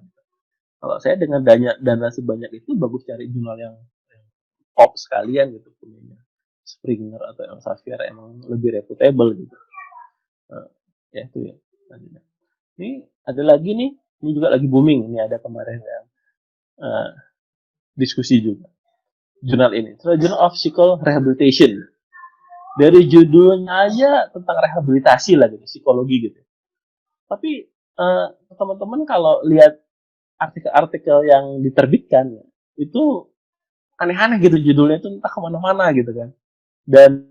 A: Kalau saya dengan dana sebanyak itu bagus cari jurnal yang top sekalian gitu, punyanya Springer atau Elsevier emang lebih reputable gitu. Ya itu ya. Ini ada lagi nih, ini juga lagi booming. Ini ada kemarin yang diskusi juga. Jurnal ini, Journal of Psychological Rehabilitation. Dari judulnya aja tentang rehabilitasi lah gitu, psikologi gitu. Tapi teman-teman kalau lihat artikel-artikel yang diterbitkan itu aneh-aneh gitu judulnya, itu entah kemana-mana gitu kan. Dan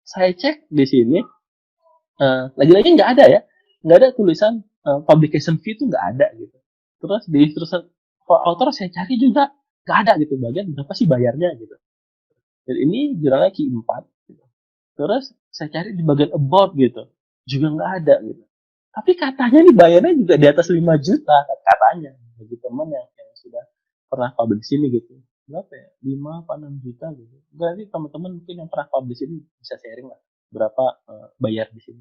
A: saya cek di sini lagi-lagi nggak ada ya, nggak ada tulisan publication fee itu nggak ada gitu. Terus di instruction for author saya cari juga nggak ada gitu bagian berapa sih bayarnya gitu. Dan ini jurnalnya Q4 gitu. Terus saya cari di bagian about gitu juga nggak ada gitu. Tapi katanya nih bayarnya juga di atas 5 juta katanya bagi teman yang sudah pernah publish ini gitu. Berapa ya? 5 apa 6 juta gitu. Berarti teman-teman mungkin yang pernah publish ini bisa sharing lah berapa bayar di sini.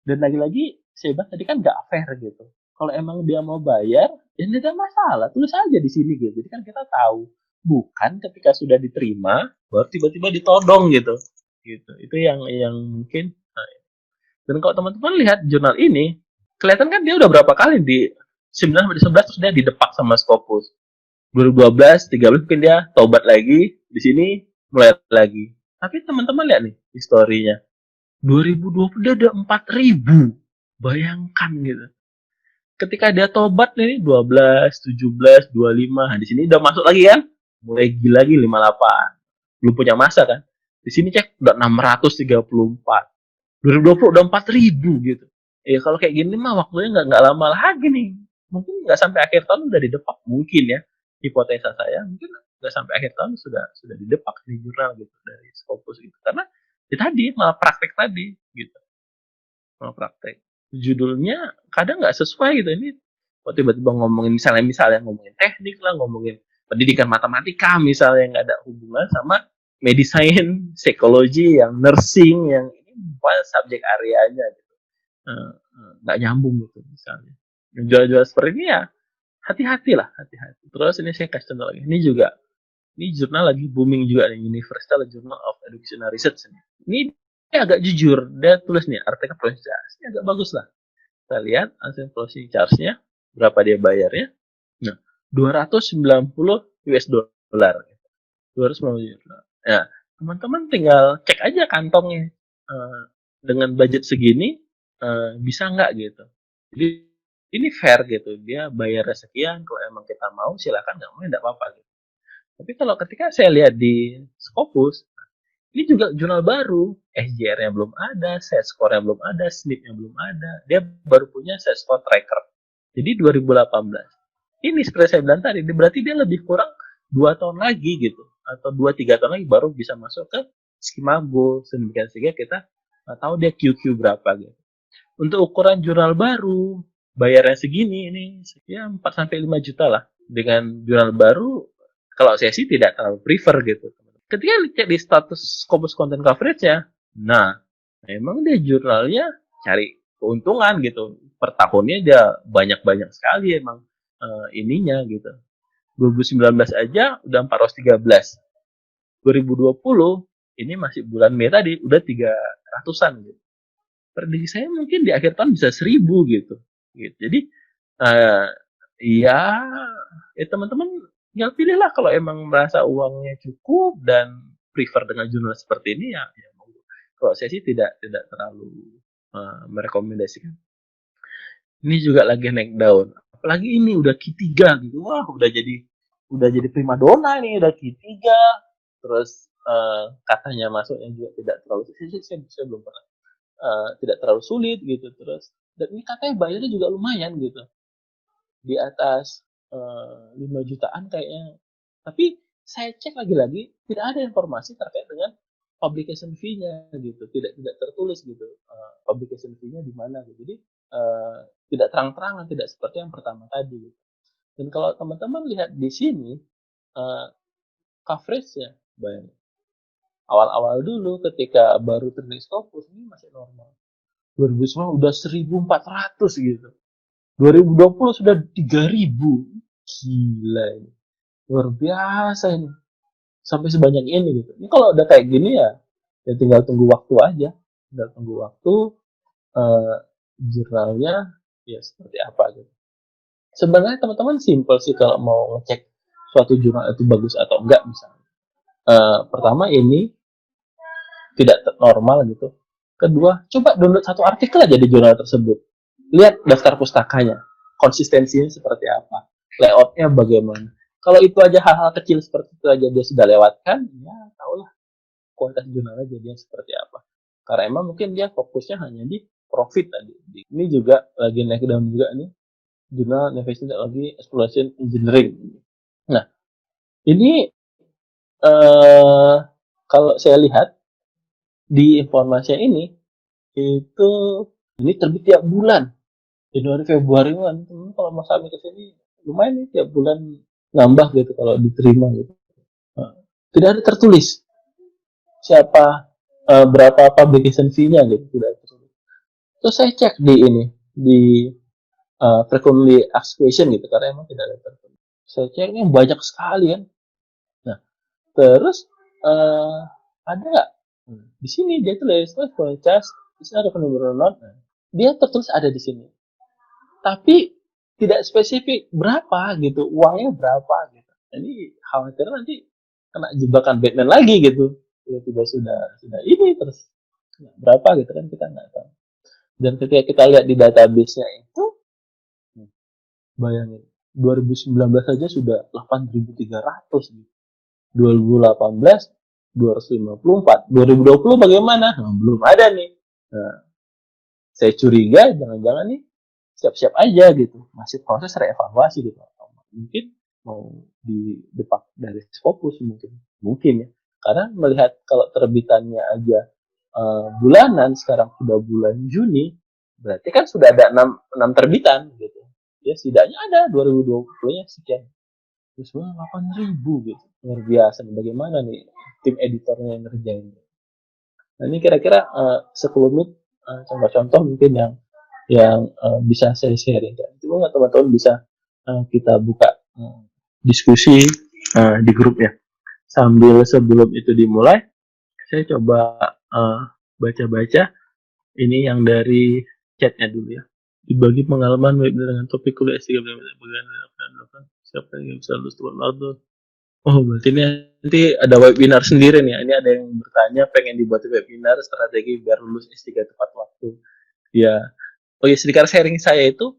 A: Dan lagi-lagi saya bilang tadi kan nggak fair gitu. Kalau emang dia mau bayar, ya tidak masalah, tulis aja di sini gitu. Jadi kan kita tahu, bukan ketika sudah diterima baru tiba-tiba ditodong gitu. Gitu. Itu yang mungkin. Dan kalau teman-teman lihat jurnal ini, kelihatan kan dia udah berapa kali di 9 sampai 11 terus dia didepak sama Scopus. 2012, 13 mungkin dia tobat lagi, di sini mulai lagi. Tapi teman-teman lihat nih historinya. 2020 dia ada 4.000. Bayangkan gitu. Ketika dia tobat nih 12, 17, 25, di sini udah masuk lagi kan? Mulai gila lagi 58. Belum punya masa kan? Di sini cek udah 634. 2020 udah 4.000 gitu. Kalau kayak gini mah waktunya nggak lama lagi nih. Mungkin nggak sampai akhir tahun udah didepak mungkin ya. Hipotesa saya mungkin nggak sampai akhir tahun sudah didepak di jurnal gitu dari Scopus gitu. Karena ya tadi malah praktek tadi gitu. Malah praktek. Judulnya kadang nggak sesuai gitu. Ini kok tiba-tiba ngomongin misalnya ngomongin teknik lah, ngomongin pendidikan matematika misalnya, nggak ada hubungan sama medicine, psikologi, yang nursing, yang ini bukan subjek areanya gitu. Nggak nyambung gitu misalnya. Jual-jual seperti ini ya hati-hati lah, hati-hati. Terus ini saya kasih contoh lagi. Ini jurnal lagi booming juga nih, Universal Journal of Educational Research. Ini dia agak jujur, dia tulis nih artikel processing charge. Ini agak bagus lah. Kita lihat hasil processing charge-nya, berapa dia bayarnya. Nah, 290 US dollar. 290 US dollar. Nah, teman-teman tinggal cek aja kantongnya. Dengan budget segini, bisa nggak gitu. Jadi, ini fair gitu. Dia bayar sekian, kalau emang kita mau, silakan, nggak mau, nggak apa-apa gitu. Tapi kalau ketika saya lihat di Scopus, ini juga jurnal baru, SJR-nya belum ada, set score-nya belum ada, SNP-nya belum ada. Dia baru punya set score tracker. Jadi 2018. Ini seperti saya bilang tadi, berarti dia lebih kurang 2 tahun lagi gitu. Atau 2-3 tahun lagi baru bisa masuk ke skema goal. Sehingga kita tahu dia QQ berapa gitu. Untuk ukuran jurnal baru, bayarnya segini, ini ya 4-5 juta lah. Dengan jurnal baru, kalau saya sih tidak terlalu prefer gitu. Ketika cek di status Scopus Content Coverage-nya, nah, memang dia jurnalnya cari keuntungan gitu. Per tahunnya dia banyak-banyak sekali emang ininya gitu. 2019 aja udah 413. 2020 ini masih bulan Mei tadi udah 300-an gitu. Prediksi saya mungkin di akhir tahun bisa 1000 gitu. Jadi ya teman-teman tinggal pilihlah kalau emang merasa uangnya cukup dan prefer dengan jurnal seperti ini ya monggo. Kalau saya sih tidak terlalu merekomendasikan. Ini juga lagi naik daun. Apalagi ini udah Q3 gitu. Wah, udah jadi primadona nih, udah Q3. Terus katanya masuknya juga tidak terlalu saya belum pernah tidak terlalu sulit gitu. Terus dan ini katanya bayarnya juga lumayan gitu. Di atas 5 jutaan kayaknya. Tapi saya cek lagi-lagi tidak ada informasi terkait dengan publication fee-nya gitu. Tidak tertulis gitu. Publication fee-nya di mana gitu. Jadi tidak terang-terangan, tidak seperti yang pertama tadi gitu. Dan kalau teman-teman lihat di sini coverage-nya bayangin. Awal-awal dulu ketika baru terjadi Scopus ini masih normal. 2019 udah 1.400 gitu. 2020 sudah 3.000. Gila ini. Luar biasa ini. Sampai sebanyak ini gitu. Ini kalau udah kayak gini ya tinggal tunggu waktu aja. Tinggal tunggu waktu jurnalnya ya seperti apa gitu. Sebenarnya teman-teman simple sih kalau mau ngecek suatu jurnal itu bagus atau enggak misalnya. Pertama ini tidak normal gitu. Kedua, coba download satu artikel aja di jurnal tersebut. Lihat daftar pustakanya, konsistensinya seperti apa, layoutnya bagaimana. Kalau itu aja hal-hal kecil seperti itu aja dia sudah lewatkan, ya tahulah kualitas jurnalnya jadinya seperti apa. Karena emang mungkin dia fokusnya hanya di profit tadi. Ini juga lagi naik daun juga nih, jurnal Navigation Technology Exploration Engineering. Nah, ini kalau saya lihat di informasi ini itu ini terbit tiap bulan Januari Februari kan kalau Mas Ami kesini lumayan nih tiap bulan nambah gitu kalau diterima gitu. Tidak ada tertulis siapa berapa publication fee-nya gitu tidak tertulis. Terus saya cek di ini di frequently asked question gitu karena emang tidak ada tertulis. Saya cek ini banyak sekali kan. Nah terus ada nggak di sini dia tulis kualitas bisa ada penurunan dia tertulis ada di sini tapi tidak spesifik berapa gitu uangnya berapa gitu jadi khawatir nanti kena jebakan Batman lagi gitu tiba-tiba sudah ini terus berapa gitu kan kita nggak tahu dan ketika kita lihat di database-nya itu bayangin 2019 saja sudah 8.300 gitu 2018 254 2020 bagaimana belum ada nih nah, saya curiga jangan-jangan nih siap-siap aja gitu masih proses reevaluasi gitu mungkin mau di depak dari Scopus mungkin ya karena melihat kalau terbitannya aja bulanan sekarang sudah bulan Juni berarti kan sudah ada 6 terbitan gitu ya setidaknya ada 2020-nya sekian terus 8.000 gitu luar biasa bagaimana nih tim editornya yang ngerjain nah ini kira-kira sekelumit contoh-contoh mungkin yang bisa saya sharing kan. Cuma teman-teman bisa kita buka diskusi di grup ya. Sambil sebelum itu dimulai, saya coba baca-baca ini yang dari chatnya dulu ya. Dibagi pengalaman webinar dengan topik kuliah S3 siapa yang bisa lulus tepat waktu. Oh, berarti ini nanti ada webinar sendiri nih. Ini ada yang bertanya pengen dibuat webinar strategi biar lulus S3 tepat waktu. Ya, oh ya sedikit sharing saya itu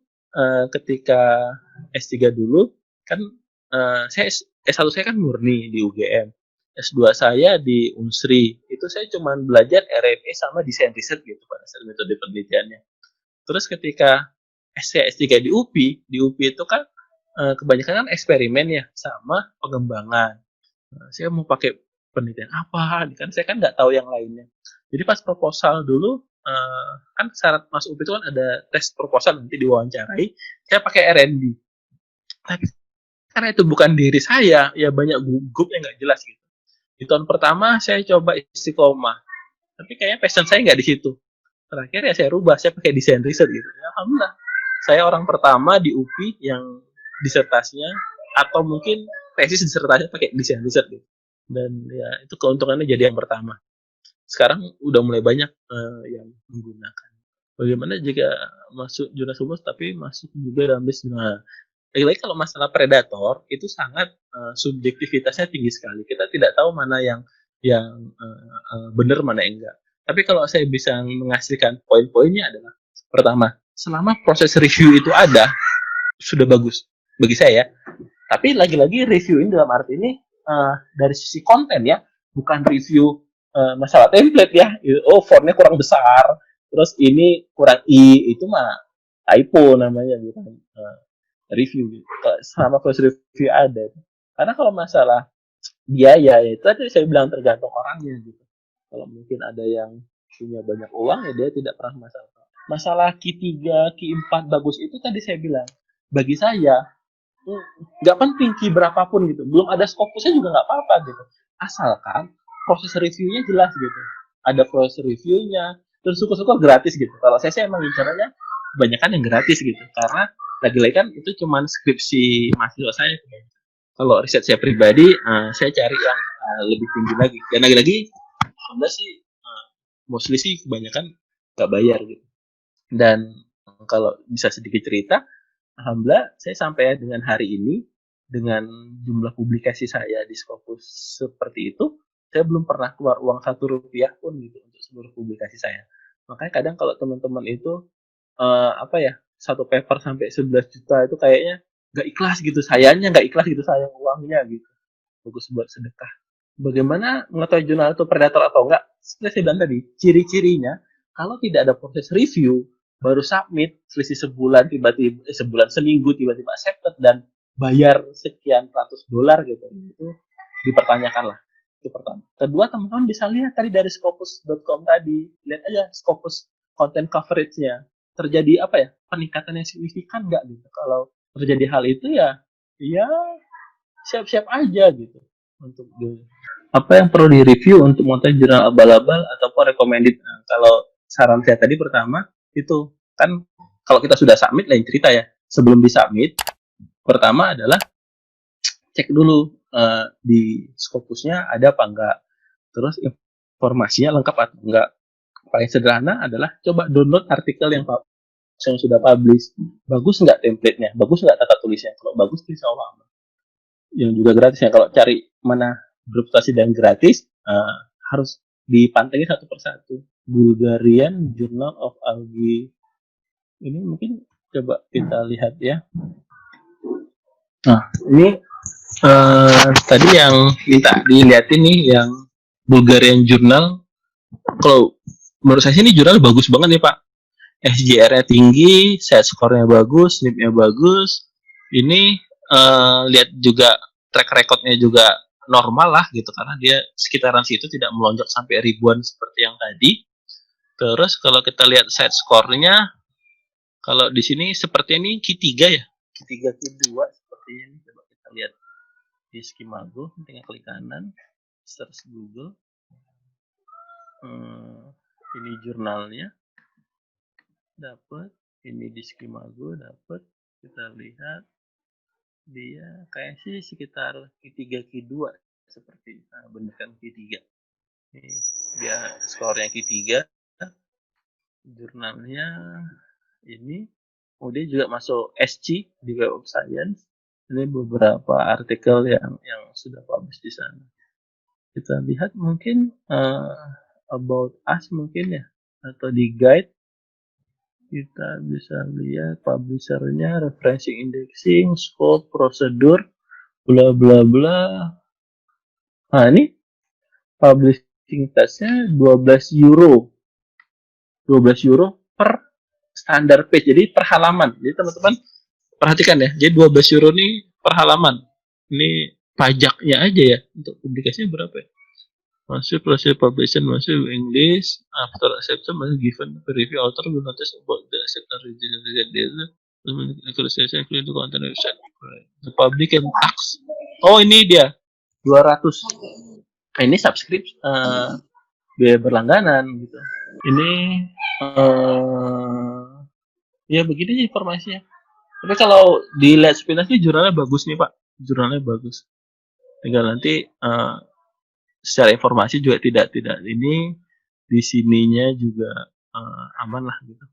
A: ketika S3 dulu kan saya S1 saya kan murni di UGM. S2 saya di Unsri. Itu saya cuma belajar RME sama desain riset gitu pada saat metode penelitiannya. Terus ketika S3 di UPI itu kan kebanyakan kan eksperimen ya sama pengembangan. Saya mau pakai penelitian apa, kan saya kan nggak tahu yang lainnya. Jadi pas proposal dulu, kan syarat masuk UPI itu kan ada tes proposal nanti diwawancarai, saya pakai R&D. Tapi karena itu bukan diri saya, ya banyak gugup yang nggak jelas gitu. Di tahun pertama saya coba istiqomah, tapi kayaknya passion saya nggak di situ. Terakhir ya saya rubah, saya pakai desain riset gitu. Ya, alhamdulillah, saya orang pertama di UPI yang disertasinya atau mungkin tesis disertasinya pakai desain riset gitu. Dan ya itu keuntungannya jadi yang pertama. Sekarang udah mulai banyak yang menggunakan. Bagaimana jika masuk jurnal subus tapi masuk juga dalam list? Nah, lagi-lagi kalau masalah predator itu sangat subjektivitasnya tinggi sekali. Kita tidak tahu mana yang benar mana yang enggak. Tapi kalau saya bisa menghasilkan poin-poinnya adalah pertama, selama proses review itu ada sudah bagus bagi saya. Tapi lagi-lagi review ini dalam arti ini dari sisi konten ya, bukan review masalah template ya. Oh, fontnya kurang besar, terus ini kurang i, itu mah typo namanya, bukan review gitu. Selama proses review ada. Karena kalau masalah biaya ya itu tadi saya bilang tergantung orangnya gitu. Kalau mungkin ada yang punya banyak uang ya dia tidak pernah masalah. Masalah Q3, Q4 bagus itu tadi saya bilang. Bagi saya nggak penting Q berapapun gitu. Belum ada skopusnya juga nggak apa-apa gitu. Asalkan proses reviewnya jelas gitu. Ada proses reviewnya, terus syukur-syukur gratis gitu. Kalau saya emang caranya kebanyakan yang gratis gitu. Karena lagi-lagi kan itu cuma skripsi mahasiswa saya. Kalau riset saya pribadi, saya cari yang lebih tinggi lagi. Dan lagi-lagi, alhamdulillah sih, mostly sih kebanyakan nggak bayar gitu. Dan kalau bisa sedikit cerita, alhamdulillah saya sampai dengan hari ini, dengan jumlah publikasi saya di Scopus seperti itu, saya belum pernah keluar uang Rp1 pun gitu untuk seluruh publikasi saya. Makanya kadang kalau teman-teman itu apa ya, satu paper sampai 11 juta itu kayaknya nggak ikhlas gitu, sayangnya nggak ikhlas gitu, sayang uangnya gitu. Bagus buat sedekah. Bagaimana mengetahui jurnal itu predator atau enggak? Seperti saya bilang tadi, ciri-cirinya kalau tidak ada proses review, baru submit, selisih sebulan tiba-tiba sebulan seminggu tiba-tiba accepted dan bayar sekian ratus dolar gitu, itu dipertanyakan lah. Itu pertama. Kedua, teman-teman bisa lihat tadi dari scopus.com tadi, lihat aja Scopus content coverage-nya, terjadi apa ya, peningkatan yang signifikan nggak gitu. Kalau terjadi hal itu ya siap-siap aja gitu untuk apa yang perlu direview untuk montaj jurnal abal-abal ataupun recommended. Nah, kalau saran saya tadi pertama itu kan kalau kita sudah submit lain cerita ya. Sebelum disubmit, pertama adalah cek dulu di Scopusnya ada apa enggak. Terus informasinya lengkap atau enggak. Paling sederhana adalah coba download artikel yang sudah publish. Bagus nggak template-nya? Bagus nggak tata tulisnya? Kalau bagus, insya Allah. Yang juga gratis ya. Kalau cari mana berputasi dan gratis, harus dipantengin satu persatu. Bulgarian Journal of Algae. Ini mungkin coba kita lihat ya. Nah, ini tadi yang minta dilihatin nih, yang Bulgarian Journal. Kalau menurut saya ini jurnal bagus banget nih Pak. SJR-nya tinggi, set score-nya bagus, NIP-nya bagus. Ini lihat juga track record-nya juga normal lah gitu, karena dia sekitaran situ, tidak melonjak sampai ribuan seperti yang tadi. Terus kalau kita lihat set score-nya, kalau di sini seperti ini Q3 ya, Q3 Q2 seperti ini. Coba kita lihat di Skimago, tinggal klik kanan, search Google. Ini jurnalnya dapat, ini di Skimago dapat, kita lihat Dia kayak sih sekitar Q3 Q2 seperti bener kan Q3. Nih, dia skornya Q3, jurnalnya ini. Kemudian juga masuk SC di Web of Science. Ini beberapa artikel yang sudah publish di sana. Kita lihat mungkin about us mungkin ya, atau di guide kita bisa lihat publishernya, referencing indexing, scope, prosedur, bla bla bla. Nah ini publishing testnya 12 euro. 12 euro per standar page, jadi per halaman. Jadi teman-teman perhatikan ya, jadi 12 euro ini per halaman. Ini pajaknya aja ya, untuk publikasinya berapa ya? Masih proses publication masih English, after acceptance masih given review author will notice about the acceptance rejection data, accreditation include the content website, the public and tax. Oh ini dia 200. Nah, ini subscribe biaya berlangganan gitu. Ini ya begini informasinya. Tapi kalau dilihat sepintas nih jurnalnya bagus nih Pak, jurnalnya bagus. Tinggal nanti secara informasi juga tidak ini di sininya juga aman lah gitu.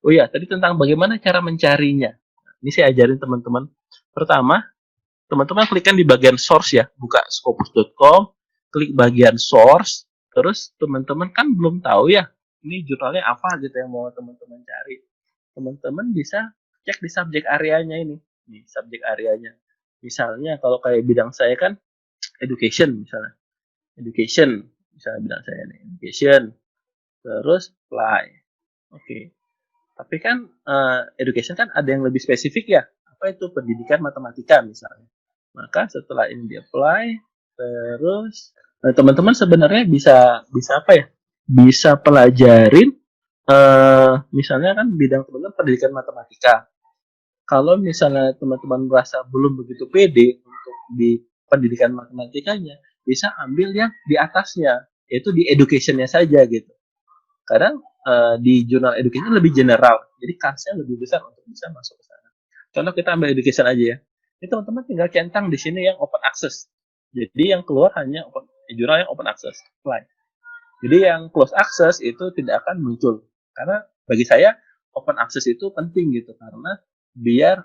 A: Oh ya, tadi tentang bagaimana cara mencarinya. Ini saya ajarin teman-teman. Pertama, teman-teman klikkan di bagian source ya, buka scopus.com, klik bagian source, terus teman-teman kan belum tahu ya, ini jurnalnya apa gitu yang mau teman-teman cari. Teman-teman bisa cek di subjek areanya ini, nih subjek areanya. Misalnya kalau kayak bidang saya kan education misalnya. Education, misalnya bidang saya nih, education, terus apply. Oke. Tapi kan education kan ada yang lebih spesifik ya. Apa itu pendidikan matematika misalnya. Maka setelah ini di apply, terus teman-teman sebenarnya bisa apa ya? Bisa pelajarin misalnya kan bidang teman-teman pendidikan matematika. Kalau misalnya teman-teman merasa belum begitu pede untuk di pendidikan matematikanya, bisa ambil yang di atasnya, yaitu di educationnya saja gitu. Kadang di jurnal education lebih general, jadi kansnya lebih besar untuk bisa masuk ke sana. Contoh kita ambil education aja ya. Ini teman-teman tinggal centang di sini yang open access. Jadi yang keluar hanya jurnal yang open access, apply. Jadi yang close access itu tidak akan muncul. Karena bagi saya open access itu penting gitu karena biar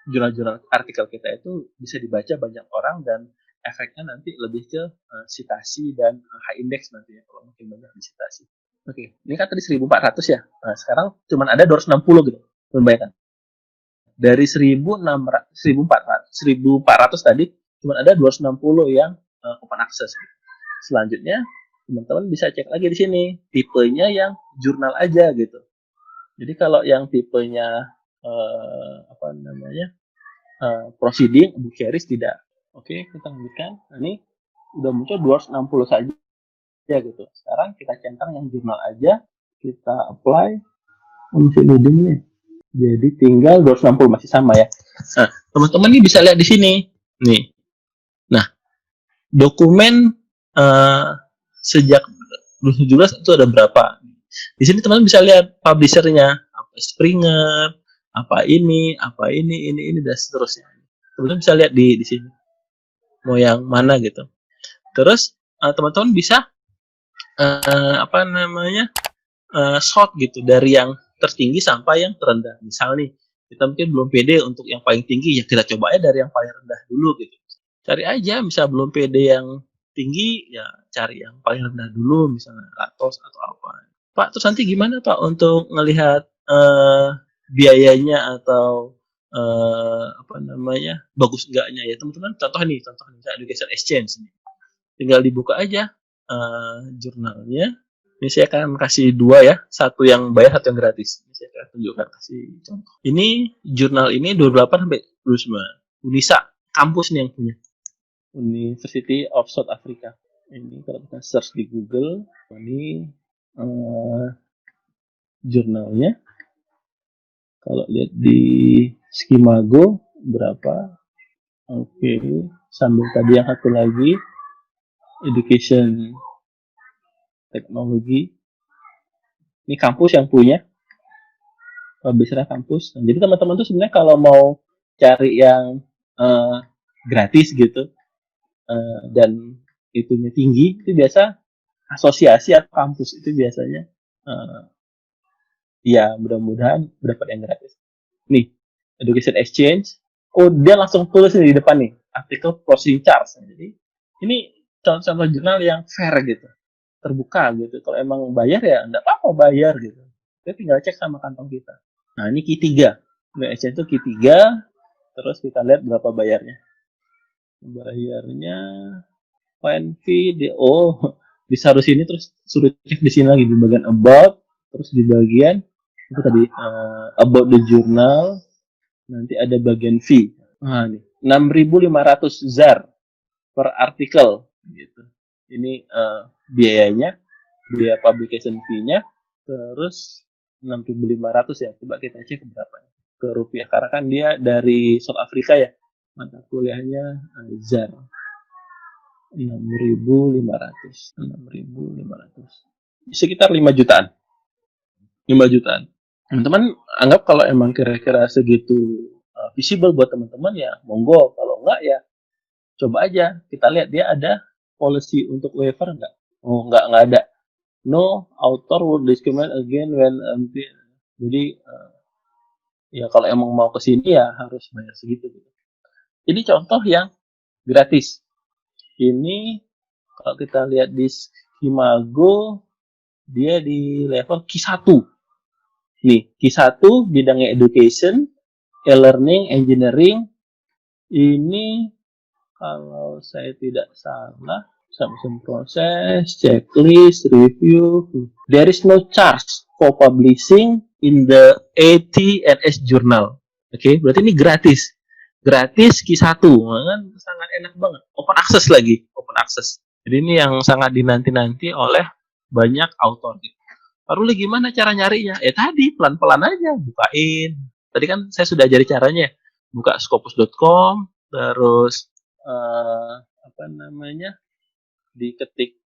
A: jurnal-jurnal artikel kita itu bisa dibaca banyak orang dan efeknya nanti lebih ke citasi dan high index nanti ya kalau makin banyak disitasi. Oke, ini kan tadi 1400 ya. Nah, sekarang cuma ada 260 gitu. Membayangkan. Dari 1400 tadi cuma ada 260 yang open access. Selanjutnya teman-teman bisa cek lagi di sini tipenya yang jurnal aja gitu. Jadi kalau yang tipenya apa namanya proceeding book series tidak. Oke, kita lanjutkan. Nah, ini udah muncul 260 saja gitu. Sekarang kita centang yang jurnal aja, kita apply untuk leadingnya. Jadi tinggal 260 masih sama ya. Nah, teman-teman ini bisa lihat di sini. Nih. Nah, dokumen sejak 2017 itu ada berapa? Di sini teman-teman bisa lihat publishernya, apa Springer, apa ini, ini dan seterusnya. Teman-teman bisa lihat di sini. Mau yang mana gitu. Terus teman-teman bisa apa namanya? Short gitu dari yang tertinggi sampai yang terendah. Misal nih, kita mungkin belum pede untuk yang paling tinggi, ya kita coba aja dari yang paling rendah dulu gitu. Cari aja, misal belum pede yang tinggi, ya cari yang paling rendah dulu, misalnya ratus atau apa. Pak, terus nanti gimana Pak untuk ngelihat biayanya atau apa namanya bagus enggaknya ya teman-teman? Contoh nih education exchange nih. Tinggal dibuka aja jurnalnya. Ini saya akan kasih dua ya, satu yang bayar, satu yang gratis. Ini saya akan tunjukkan kasih contoh. Ini jurnal ini 28 sampai 29. Unisa, kampus nih yang punya. University of South Africa. Ini kalau kita search di Google, ini jurnalnya. Kalau lihat di Skimago berapa? Oke, sambil tadi yang satu lagi education teknologi. Ini kampus yang punya, publisher kampus. Nah, jadi teman-teman tuh sebenarnya kalau mau cari yang gratis gitu dan itunya tinggi, itu biasa asosiasi atau kampus itu biasanya ya mudah-mudahan dapat yang gratis. Nih, Education Exchange, oh dia langsung tulis di depan nih, artikel processing charge. Jadi ini contoh-contoh jurnal yang fair gitu, terbuka gitu. Kalau emang bayar ya enggak apa-apa bayar gitu. Kita tinggal cek sama kantong kita. Nah ini Q3. Nah, Exchange itu Q3, terus kita lihat berapa bayarnya. Bayarnya fine fee, bisa harus ini terus suruh cek di sini lagi di bagian about, terus di bagian itu tadi about the journal, nanti ada bagian fee. Nah, ini 6.500 ZAR per artikel gitu. Ini biayanya, biaya publication fee-nya, terus 6.500 ya. Coba kita cek berapa ke rupiah karena kan dia dari South Africa ya. Mata kuliahnya ZAR. 6.500. Sekitar 5 jutaan. 5 jutaan. Teman-teman anggap kalau emang kira-kira segitu visible buat teman-teman ya monggo, kalau enggak ya coba aja kita lihat dia ada policy untuk waiver enggak. Oh enggak ada. No author would discriminate again when jadi ya kalau emang mau ke sini ya harus bayar segitu gitu. Ini contoh yang gratis. Ini kalau kita lihat di Imago dia di level Q1. Nih, Q1 bidangnya education, e-learning, engineering. Ini kalau saya tidak salah, submission process, checklist, review. There is no charge for publishing in the ATNS journal. Oke, berarti ini gratis. Gratis Q1, kan sangat enak banget. Open access lagi, open access. Jadi ini yang sangat dinanti-nanti oleh banyak author. Lalu gimana cara nyarinya? Ya tadi pelan-pelan aja bukain. Tadi kan saya sudah ajari caranya. Buka scopus.com, terus diketik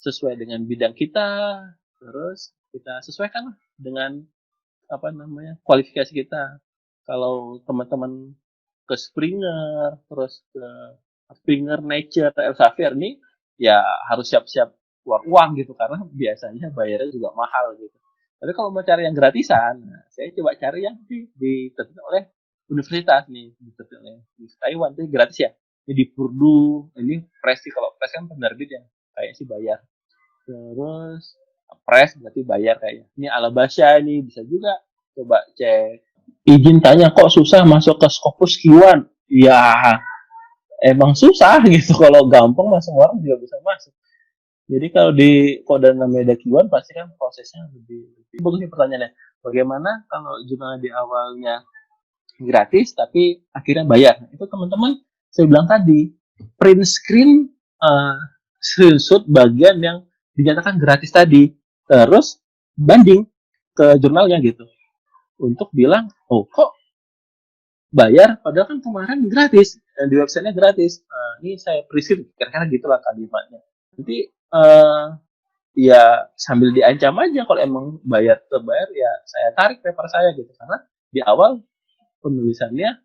A: sesuai dengan bidang kita, terus kita sesuaikan dengan kualifikasi kita. Kalau teman-teman ke Springer, terus ke Springer Nature, Elsevier nih, ya harus siap-siap keluar uang gitu karena biasanya bayarnya juga mahal gitu. Tapi kalau mau cari yang gratisan, saya coba cari yang diterbitkan oleh universitas nih, diterbitkan oleh di Taiwan itu gratis ya. Ini di Purdue, ini press sih, kalau press kan penerbit ya, kayaknya sih bayar. Terus press berarti bayar kayaknya. Ini Alabasha ini bisa juga coba cek. Izin tanya kok susah masuk ke Scopus Q1? Ya emang susah gitu, kalau gampang mah semua orang juga bisa masuk. Jadi kalau di kode namanya Q1 pasti kan prosesnya lebih bagus nih pertanyaannya. Bagaimana kalau jurnal di awalnya gratis tapi akhirnya bayar? Itu teman-teman saya bilang tadi, print screen screenshot bagian yang dinyatakan gratis tadi, terus banding ke jurnalnya gitu. Untuk bilang, oh kok bayar padahal kan kemarin gratis, di websitenya gratis. Ini saya prescript, kira-kira gitulah kalimatnya. Nanti ya sambil diancam aja kalau emang terbayar ya saya tarik paper saya gitu, karena di awal penulisannya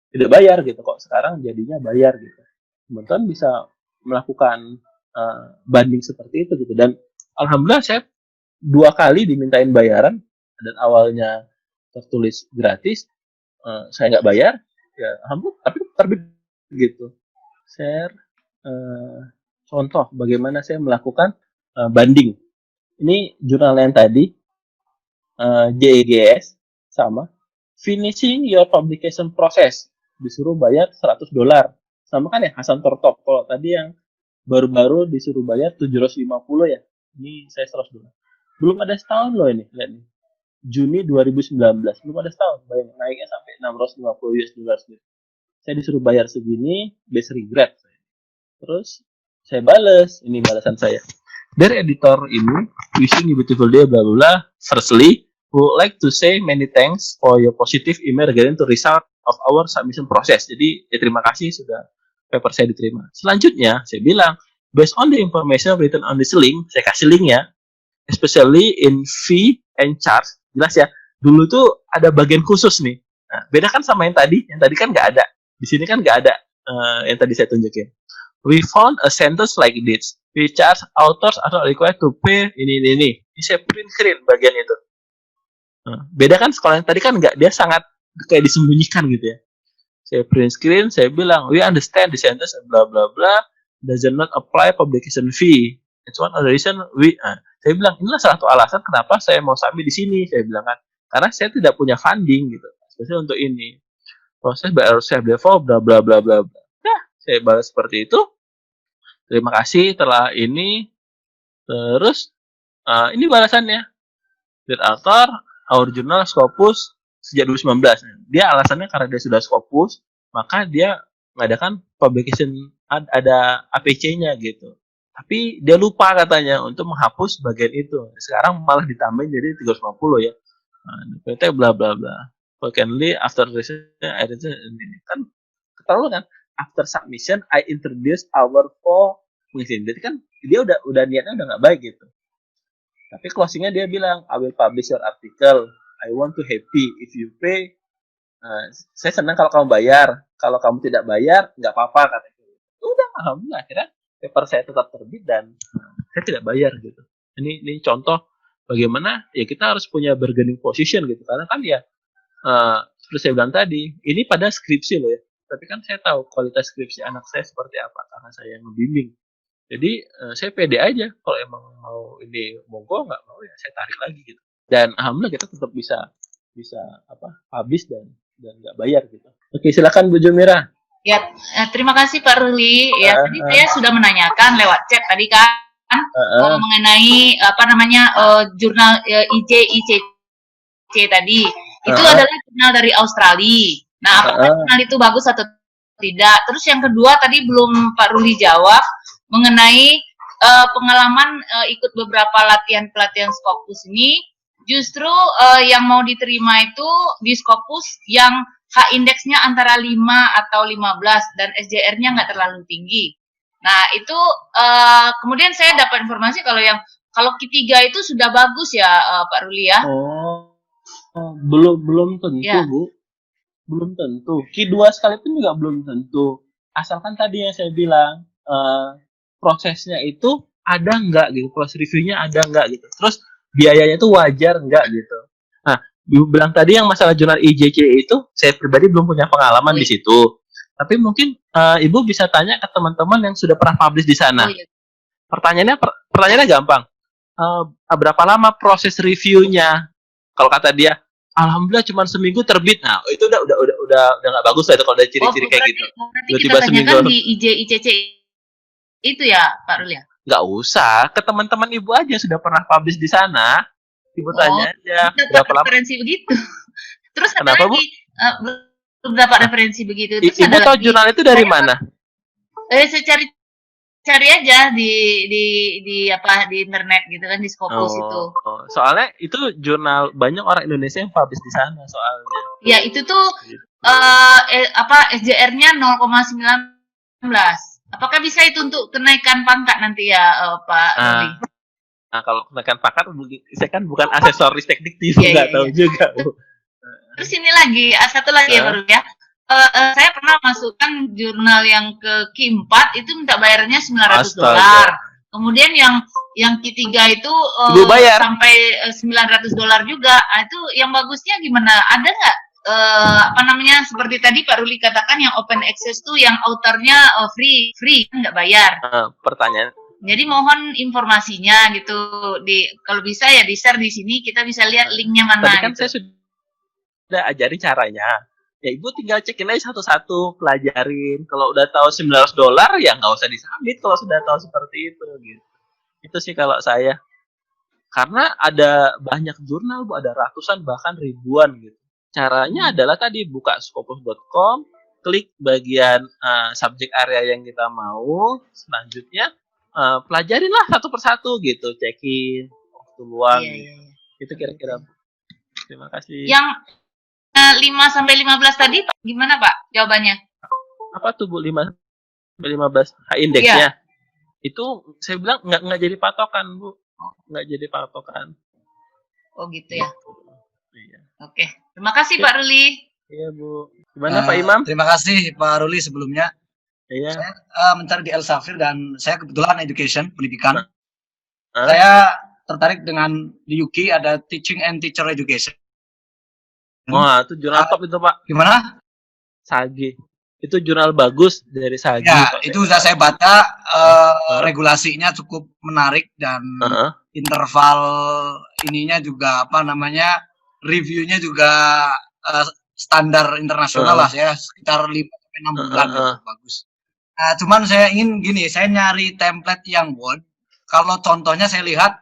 A: tidak bayar gitu, kok sekarang jadinya bayar gitu. Teman-teman bisa melakukan banding seperti itu gitu, dan alhamdulillah saya 2 kali dimintain bayaran, dan awalnya tertulis gratis, saya nggak bayar ya alhamdulillah, tapi terbit gitu. Share contoh bagaimana saya melakukan banding. Ini jurnal yang tadi JGS sama finishing your publication process, disuruh bayar $100. Sama kan ya Hasan Tortop. Kalau tadi yang baru-baru disuruh bayar 750 ya. Ini saya $100. Belum ada setahun loh ini, lihat nih. Juni 2019, belum ada setahun. Bayangin naiknya sampai $650 gitu. Saya disuruh bayar segini, best regret. Terus saya balas, ini balasan saya. Dari editor ini, wishing you beautiful day, bla bla. Firstly, we would like to say many thanks for your positive email regarding to result of our submission process. Jadi, ya terima kasih sudah paper saya diterima. Selanjutnya, saya bilang, based on the information written on this link, saya kasih linknya, especially in fee and charge. Jelas ya, dulu tuh ada bagian khusus nih. Nah, beda kan sama yang tadi kan nggak ada. Di sini kan nggak ada yang tadi saya tunjukin. We found a sentence like this. We charge authors are not required to pay ini. Ini saya print screen bagian itu. Beda kan sekolah yang tadi kan nggak, dia sangat kayak disembunyikan gitu ya. Saya print screen, saya bilang, we understand the sentence bla bla bla does not apply publication fee. It's one of the reason saya bilang inilah salah satu alasan kenapa saya mau submit di sini. Saya bilang kan, karena saya tidak punya funding gitu, spesial untuk ini. Proses bayar self develop bla bla bla bla bla. Nah, saya balas seperti itu. Terima kasih telah ini. Terus ini balasannya. Dear author, our journal Scopus sejak 2019. Dia alasannya karena dia sudah Scopus, maka dia mengadakan publication, ada APC-nya gitu. Tapi dia lupa katanya untuk menghapus bagian itu. Sekarang malah ditambahin jadi 350 ya. PT bla bla bla. Frequently after ini kan ketahuan kan, after submission I introduce our mungkin. Jadi kan dia udah niatnya udah nggak baik gitu. Tapi closingnya dia bilang, I will publish your article. I want to happy if you pay. Saya senang kalau kamu bayar. Kalau kamu tidak bayar, nggak apa-apa katanya. Udah, alhamdulillah akhirnya paper saya tetap terbit dan saya tidak bayar gitu. Ini contoh bagaimana ya kita harus punya bargaining position gitu. Karena kan ya seperti saya bilang tadi, ini pada skripsi loh ya. Tapi kan saya tahu kualitas skripsi anak saya seperti apa karena saya yang membimbing. Jadi saya pede aja kalau emang mau ini monggo, nggak mau ya saya tarik lagi gitu. Dan alhamdulillah kita tetap bisa habis dan nggak bayar gitu. Oke, silakan Bu Jumira.
B: Ya, terima kasih Pak Ruli. Ya, tadi saya sudah menanyakan lewat chat tadi kan mengenai jurnal IJICC tadi. Itu adalah jurnal dari Australia. Nah, apakah jurnal itu bagus atau tidak? Terus yang kedua tadi belum Pak Ruli jawab mengenai pengalaman ikut beberapa pelatihan Scopus ini. Justru yang mau diterima itu di Scopus yang H-indeksnya antara 5 atau 15 dan SJR-nya nggak terlalu tinggi. Nah, itu kemudian saya dapat informasi kalau Q3 itu sudah bagus ya Pak Ruli ya.
A: Belum tentu ya. Bu. Belum tentu. Q2 sekalipun juga belum tentu. Asalkan tadi yang saya bilang prosesnya itu ada nggak gitu, proses reviewnya ada nggak gitu. Terus biayanya itu wajar nggak gitu. Nah, Ibu bilang tadi yang masalah jurnal IJC itu, saya pribadi belum punya pengalaman di situ. Tapi mungkin Ibu bisa tanya ke teman-teman yang sudah pernah publish di sana. Pertanyaannya gampang. Berapa lama proses reviewnya? Kalau kata dia, alhamdulillah cuma seminggu terbit. Nah, itu udah nggak bagus lah itu kalau ada ciri-ciri kayak gitu.
B: Tiba-tiba seminggu di IJICC itu ya, Pak Ruli ya?
A: Nggak usah, ke teman-teman Ibu aja sudah pernah publish di sana. Ibu tanya aja
B: berapa referensi begitu. Terus
A: kenapa, Bu?
B: Beberapa referensi begitu. Terus
A: Ibu tahu jurnal itu dari mana?
B: Saya cari aja di internet gitu kan, di Scopus itu.
A: Soalnya itu jurnal banyak orang Indonesia yang publish di sana soalnya.
B: Ya, itu tuh SJR-nya 0,19. Apakah bisa itu untuk kenaikan pangkat nanti ya Pak Ruli?
A: Nah, kalau kenaikan pangkat, saya kan bukan asesoris teknik TV, nggak tahu juga.
B: Terus ini lagi, satu lagi ya Pak Ruli ya. Saya pernah masukkan jurnal yang ke Q4 itu minta bayarnya $900. Kemudian yang Q3 itu sampai $900 juga. Nah, itu yang bagusnya gimana? Ada nggak seperti tadi Pak Ruli katakan yang open access tuh yang autornya free nggak bayar.
A: Pertanyaan.
B: Jadi mohon informasinya gitu, kalau bisa ya di share di sini, kita bisa lihat linknya mana.
A: Tadi kan saya sudah ajari caranya. Ya Ibu tinggal cekin aja satu-satu, pelajarin. Kalau udah tahu $900 ya nggak usah disubmit kalau sudah tahu seperti itu gitu. Itu sih kalau saya. Karena ada banyak jurnal, Bu, ada ratusan bahkan ribuan gitu. Caranya adalah tadi buka scopus.com, klik bagian subjek area yang kita mau, selanjutnya pelajarinlah satu persatu gitu, cekin waktu luang. Itu kira-kira. Terima kasih.
B: Yang 5 sampai 15 tadi gimana Pak jawabannya?
A: Apa tuh Bu 5 sampai 15 H-indeksnya? Itu saya bilang nggak jadi patokan Bu, nggak jadi patokan.
B: Oh gitu ya.
A: Iya.
B: Oke, terima kasih Pak Ruli.
A: Iya, Bu. Gimana Pak Imam?
C: Terima kasih Pak Ruli sebelumnya.
A: Iya.
C: Saya mencari di Elsevier dan saya kebetulan education, pendidikan.
A: Hah?
C: Saya tertarik dengan di UK ada teaching and teacher education.
A: Wah, itu jurnal top itu Pak.
C: Gimana?
A: Sagi. Itu jurnal bagus dari Sagi.
C: Ya, itu sudah saya baca, regulasinya cukup menarik dan interval ininya juga apa namanya, reviewnya juga standar internasional lah ya, sekitar 5-6 bulan gitu, bagus. Nah, cuman saya ingin gini, saya nyari template yang Word. Kalau contohnya saya lihat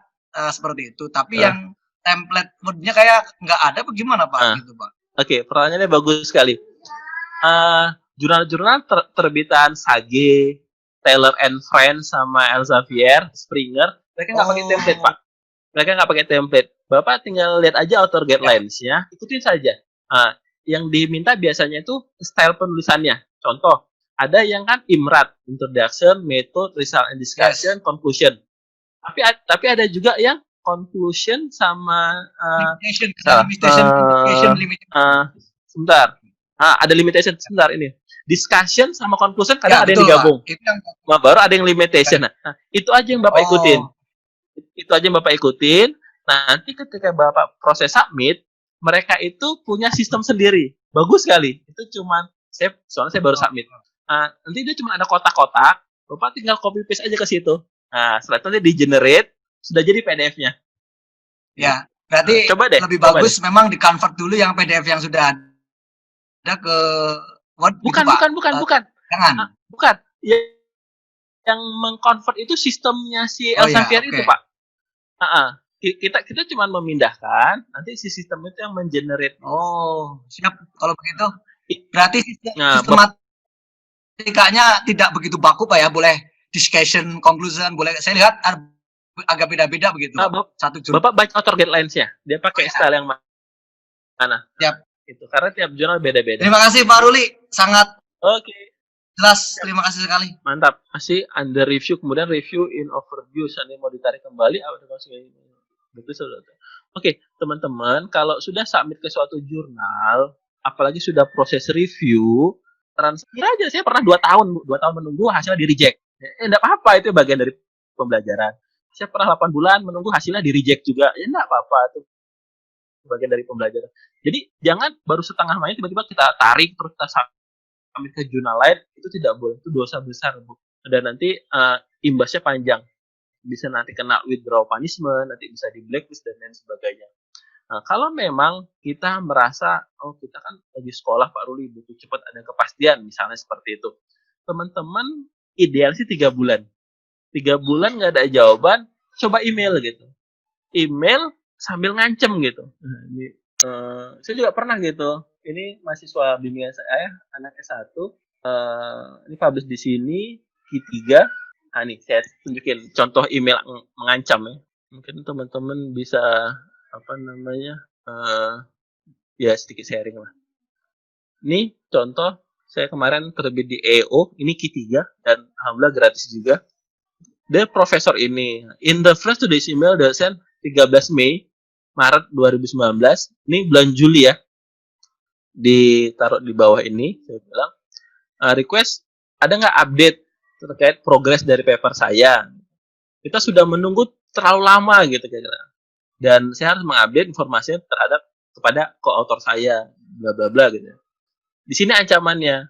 C: seperti itu, tapi yang template Word-nya kayak nggak ada, bagaimana Pak? Gitu Pak.
A: Oke, pertanyaannya bagus sekali. Jurnal-jurnal terbitan Sage, Taylor and Friends sama Elsevier, Springer, mereka nggak pakai template Pak. Mereka nggak pakai template. Bapak tinggal lihat aja author guidelines-nya, ikutin saja. Yang diminta biasanya itu style penulisannya. Contoh, ada yang kan IMRAT, Introduction, Method, Result and Discussion, Conclusion. Tapi ada juga yang conclusion sama sebentar. Ada limitation sebentar ini. Discussion sama conclusion kadang ada yang digabung. Baru ada yang limitation. Nah, itu aja yang Bapak ikutin. Itu aja yang Bapak ikutin. Nanti ketika Bapak proses submit, mereka itu punya sistem sendiri. Bagus sekali. Itu cuman soalnya saya baru submit. Nanti dia cuma ada kotak-kotak. Bapak tinggal copy paste aja ke situ. Nah, setelah itu di generate, sudah jadi PDF-nya.
C: Ya, berarti lebih bagus memang di-convert dulu yang PDF yang sudah ada ke Word.
A: Bukan.
C: Jangan.
A: Bukan. Yang meng-convert itu sistemnya si Elsevier itu, Pak. Kita cuma memindahkan, nanti si sistem itu yang men-generate.
C: Oh, siap. Kalau begitu, berarti sistematikanya tidak begitu baku, Pak ya? Boleh discussion, conclusion, boleh. Saya lihat agak beda-beda begitu. Satu jurnal.
A: Bapak baca author guidelines-nya. Dia pakai style yang mana?
C: Siap.
A: Itu karena tiap jurnal beda-beda.
C: Terima kasih Pak Ruli, sangat jelas. Terima kasih sekali.
A: Mantap. Masih under review, kemudian review in overview. Ini mau ditarik kembali. Oke, teman-teman, kalau sudah submit ke suatu jurnal, apalagi sudah proses review, transfer aja. Saya pernah 2 tahun menunggu hasilnya di reject. Enggak apa-apa, itu bagian dari pembelajaran. Saya pernah 8 bulan menunggu hasilnya di reject juga. Ya enggak apa-apa, itu bagian dari pembelajaran. Jadi jangan baru setengah main tiba-tiba kita tarik terus kita submit ke jurnal lain, itu tidak boleh, itu dosa besar Bu. Dan nanti imbasnya panjang, bisa nanti kena withdraw punishment, nanti bisa di blacklist dan lain sebagainya. Nah, kalau memang kita merasa kita kan lagi sekolah Pak Ruli butuh cepat ada kepastian, misalnya seperti itu, teman-teman ideal sih 3 bulan. 3 bulan nggak ada jawaban, coba email gitu. Email sambil ngancem gitu. Saya juga pernah gitu. Ini mahasiswa bimbingan saya, anak S1. Ini publish di sini, Q3. Nih saya tunjukin contoh email mengancam ya. Mungkin teman-teman bisa ya sedikit sharing lah. Ini contoh saya kemarin terbit di EO, ini Q3 dan alhamdulillah gratis juga. Dia profesor ini. In the first to this email dosen 13 Mei Maret 2019, ini bulan Juli ya, ditaruh di bawah ini, saya bilang, request, ada nggak update terkait progres dari paper saya? Kita sudah menunggu terlalu lama gitu kira-kira. Dan saya harus mengupdate informasinya kepada co-author saya, bla bla bla gitu. Di sini ancamannya,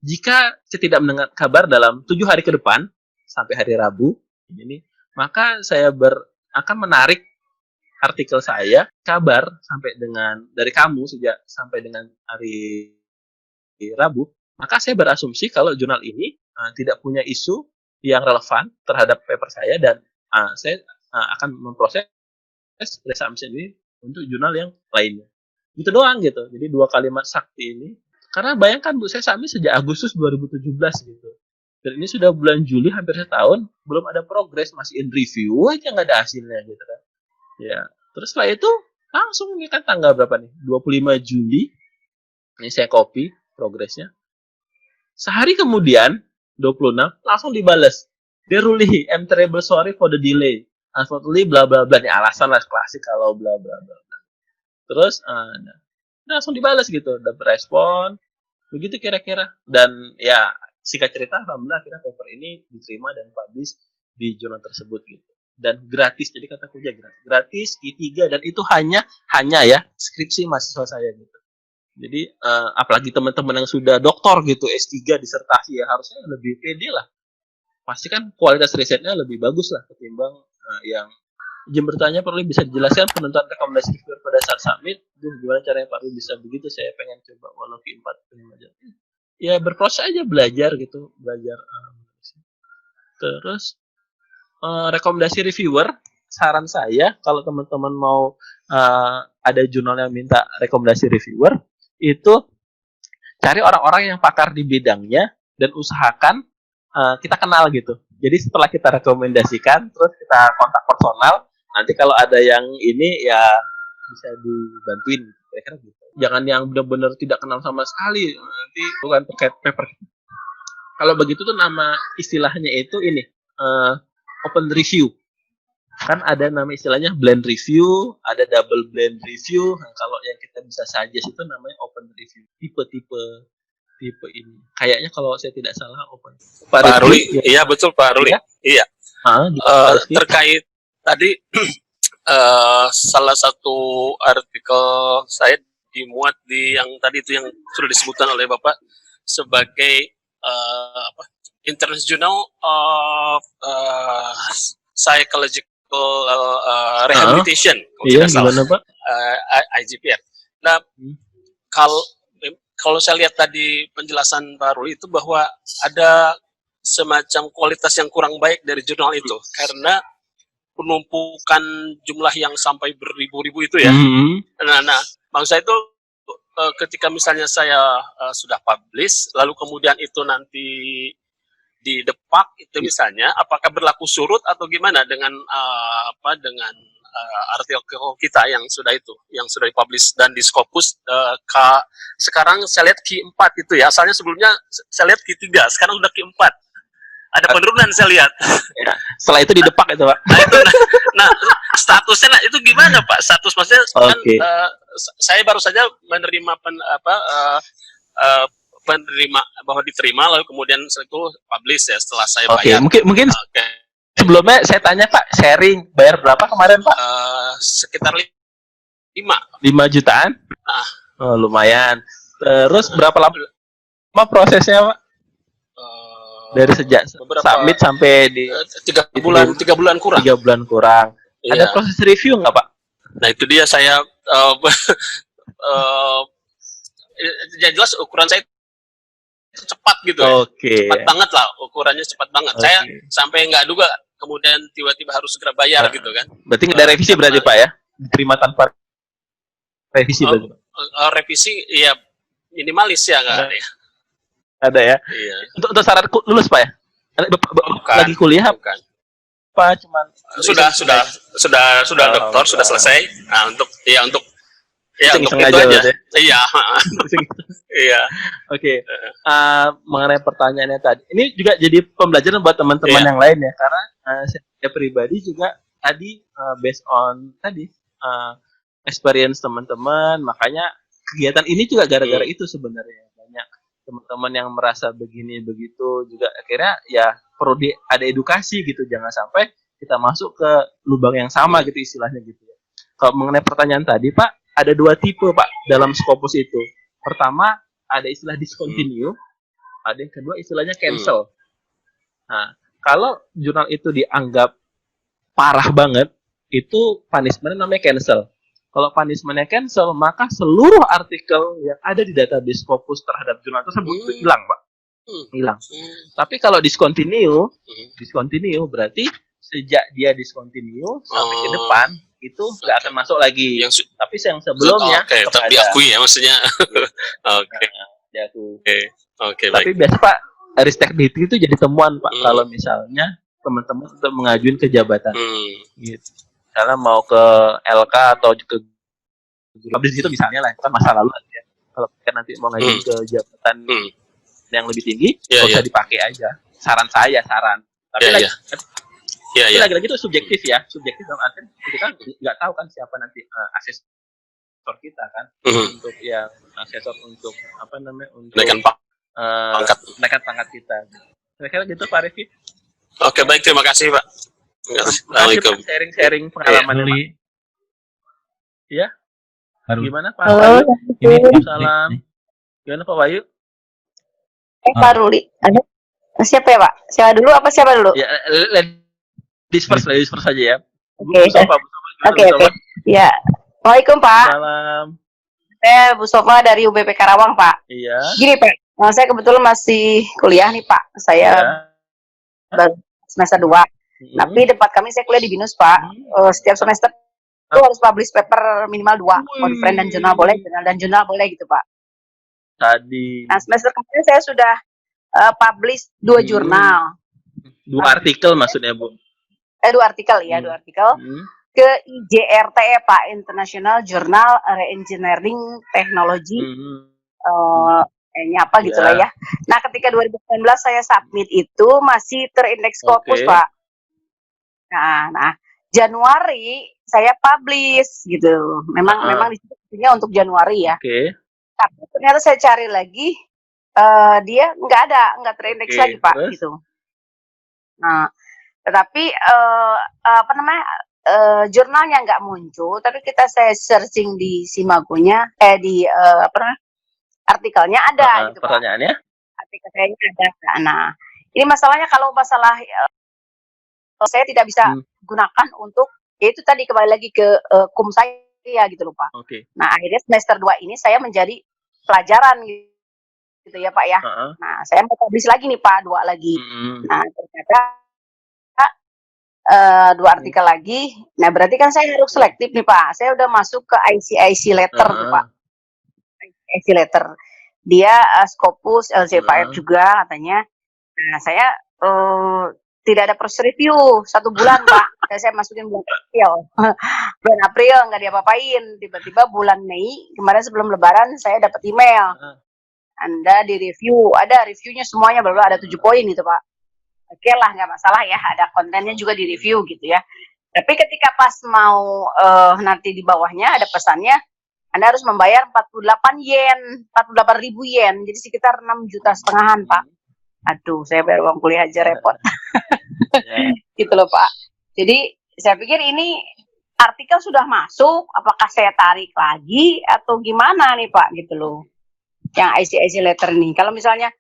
A: jika saya tidak mendengar kabar dalam 7 hari ke depan, sampai hari Rabu, ini, maka saya akan menarik artikel saya, kabar sampai dengan dari kamu sejak sampai dengan hari Rabu, maka saya berasumsi kalau jurnal ini tidak punya isu yang relevan terhadap paper saya dan saya akan memproses resubmission ini untuk jurnal yang lainnya. Gitu doang gitu. Jadi 2 kalimat sakti ini. Karena bayangkan Bu, saya submit sejak Agustus 2017 gitu. Dan ini sudah bulan Juli hampir setahun, belum ada progres, masih in review aja nggak ada hasilnya gitu kan. Ya, terus setelah itu langsung ini kan tanggal berapa nih? 25 Juli. Ini saya copy progresnya. Sehari kemudian 26 langsung dibales. Dear Ruli, I'm terrible sorry for the delay. Unfortunately bla bla bla, ini alasan lah klasik kalau bla bla bla. Terus langsung dibalas gitu, dapat respon, begitu kira-kira. Dan ya singkat cerita, alhamdulillah akhirnya paper ini diterima dan publish di jurnal tersebut gitu. Dan gratis, jadi kata kerja gratis I3, dan itu hanya ya skripsi mahasiswa saya gitu. Jadi apalagi teman-teman yang sudah doktor gitu, S3 disertasi, ya harusnya lebih pede lah. Pasti kan kualitas risetnya lebih bagus lah ketimbang yang izin bertanya. Perlu bisa dijelaskan penentuan rekomendasi reviewer pada saat submit. Gimana caranya Pak Ruli bisa begitu? Saya pengen coba walau Q4 aja. Ya berproses aja, belajar gitu, belajar. Terus rekomendasi reviewer, saran saya kalau teman-teman mau ada jurnal yang minta rekomendasi reviewer, itu cari orang-orang yang pakar di bidangnya dan usahakan kita kenal gitu. Jadi setelah kita rekomendasikan, terus kita kontak personal, nanti kalau ada yang ini ya bisa dibantuin, kira-kira gitu. Jangan yang benar-benar tidak kenal sama sekali, nanti bukan terkait paper. Kalau begitu tuh nama istilahnya itu ini open review. Kan ada nama istilahnya blend review, ada double blend review. Nah, kalau yang kita bisa suggest itu namanya open review. Tipe ini. Kayaknya kalau saya tidak salah open.
D: Pak Ruli, iya betul Pak Ruli. Iya. Terkait tadi salah satu artikel saya dimuat di yang tadi itu yang sudah disebutkan oleh Bapak sebagai International Psychological Rehabilitation.
A: Iya, gimana Pak?
D: IGPR. Nah, kalau saya lihat tadi penjelasan Pak Ruli itu bahwa ada semacam kualitas yang kurang baik dari jurnal itu karena penumpukan jumlah yang sampai beribu-ribu itu ya. Nah, maksud saya itu ketika misalnya saya sudah publish, lalu kemudian itu nanti di depak itu misalnya, apakah berlaku surut atau gimana dengan artikel kita yang sudah dipublish dan di Scopus. Sekarang saya lihat Q4 itu ya, asalnya sebelumnya saya lihat Q3, sekarang udah Q4. Ada penurunan saya lihat.
A: Ya, setelah itu di depak itu Pak.
D: Nah, statusnya itu gimana Pak? Status maksudnya kan saya baru saja menerima penerima bahwa diterima, lalu kemudian setelah itu publish ya setelah saya bayar.
A: Mungkin sebelumnya saya tanya Pak, sharing bayar berapa kemarin Pak?
D: Sekitar 5
A: jutaan. Lumayan. Terus berapa lama prosesnya Pak? Dari sejak submit sampai di
D: 3 bulan kurang.
A: 3 bulan kurang.
D: Iya.
A: Ada proses review nggak Pak?
D: Nah itu dia saya ya jelas ukuran saya itu cepat gitu. Cepat banget lah, ukurannya cepat banget. Saya sampai nggak duga kemudian tiba-tiba harus segera bayar gitu kan.
A: Berarti nggak ada revisi berarti Pak ya? Diterima tanpa revisi berarti?
D: Revisi ya minimalis ya nggak ada ya.
A: Ada ya? Iya. Untuk syarat lulus Pak ya? Lagi kuliah?
D: Bukan.
A: Pak cuman
D: sudah doktor, sudah selesai. Nah, untuk itu aja. Iya. Iya.
A: Oke. Mengenai pertanyaannya tadi, ini juga jadi pembelajaran buat teman-teman yang lain ya, karena saya pribadi juga tadi based on experience teman-teman, makanya kegiatan ini juga gara-gara itu sebenarnya. Banyak teman-teman yang merasa begini begitu juga akhirnya ya perlu ada edukasi gitu, jangan sampai kita masuk ke lubang yang sama gitu istilahnya gitu ya. Kalau mengenai pertanyaan tadi Pak, ada 2 tipe Pak dalam Scopus itu. Pertama ada istilah discontinue, ada yang kedua istilahnya cancel. Nah, kalau jurnal itu dianggap parah banget, itu punishment namanya cancel. Kalau punishment-nya cancel, maka seluruh artikel yang ada di database Scopus terhadap jurnal tersebut itu hilang, Pak. Hilang. Tapi kalau discontinue berarti sejak dia discontinue sampai ke depan itu nggak akan masuk lagi. Tapi yang sebelumnya
D: tapi akui ya maksudnya.
A: Tapi biasa Pak, ristek itu jadi temuan Pak kalau misalnya teman-teman untuk mengajuin ke jabatan. Gitu. Misalnya mau ke LK atau ke di situ misalnya lah, kan masa lalu ya. Kalau kan nanti mau ngajuin ke jabatan yang lebih tinggi, nggak usah dipakai aja. Saran. Tapi lagi-lagi itu subjektif ya. Subjektif dalam artian kita nggak tahu kan siapa nanti asesor kita kan, untuk yang asesor untuk apa namanya, untuk
D: Naikkan pangkat.
A: naikkan pangkat kita. Kira-kira gitu Pak Rifki.
D: Oke, baik, terima kasih Pak. Assalamualaikum.
A: Sharing pengalaman Pak. Ya. Gimana Pak?
E: Halo.
A: Ini salam. Gimana Pak Bayu?
E: Pak Ruli. Ada siapa ya Pak? Siapa dulu apa siapa dulu?
A: Ya, ladies first aja ya.
E: Oke. Oke. Ya. Waalaikumsalam Pak.
A: Salam.
E: Saya Bu Sofa dari UBP Karawang Pak.
A: Iya.
E: Gini Pak, saya kebetulan masih kuliah nih Pak. Saya baru semester 2. Tapi tempat kami saya kuliah di BINUS Pak. Setiap semester itu harus publish paper minimal 2. Conference dan jurnal boleh, jurnal dan jurnal boleh gitu Pak.
A: Tadi.
E: Nah semester kemarin saya sudah publish 2 jurnal.
A: 2 artikel maksudnya Bu?
E: 2 artikel ya, 2 artikel. Ke IJRTE Pak, International Journal Reengineering Technology. Apa gitu lah ya. Nah ketika 2019 saya submit itu masih terindeks Scopus Pak. Nah Januari saya publish gitu. Memang disebutnya untuk Januari ya. Tapi ternyata saya cari lagi, dia nggak terindeks lagi Pak gitu. Nah, tetapi jurnalnya nggak muncul, tapi saya searching di Simagonya, artikelnya ada gitu Pak.
A: Pertanyaannya?
E: Artikel saya ada. Nah, ini masalahnya kalau masalah saya tidak bisa gunakan untuk, ya itu tadi kembali lagi ke kum saya gitu loh Pak. Nah akhirnya semester 2 ini saya menjadi pelajaran gitu ya Pak ya. Nah saya mau publish lagi nih Pak, 2 lagi. Nah ternyata 2 artikel lagi. Nah berarti kan saya harus selektif nih Pak. Saya udah masuk ke ICIC letter tuh Pak. ICIC letter. Dia Scopus, LCPR juga katanya. Nah saya tidak ada proses review 1 bulan Pak. Saya masukin bulan April. Bulan April nggak diapa-apain. Tiba-tiba bulan Mei kemarin sebelum Lebaran saya dapat email. Anda di review, ada reviewnya semuanya berapa? Ada 7 poin gitu Pak. Oke lah, nggak masalah ya. Ada kontennya juga di review gitu ya. Tapi ketika pas mau nanti di bawahnya ada pesannya, Anda harus membayar 48 yen, 48.000 yen. Jadi sekitar 6,5 juta Pak. Aduh, saya bayar uang kuliah aja repot. Gitu loh Pak. Jadi saya pikir ini artikel sudah masuk, apakah saya tarik lagi atau gimana nih Pak gitu loh. Yang ICIC letter ini. Kalau misalnya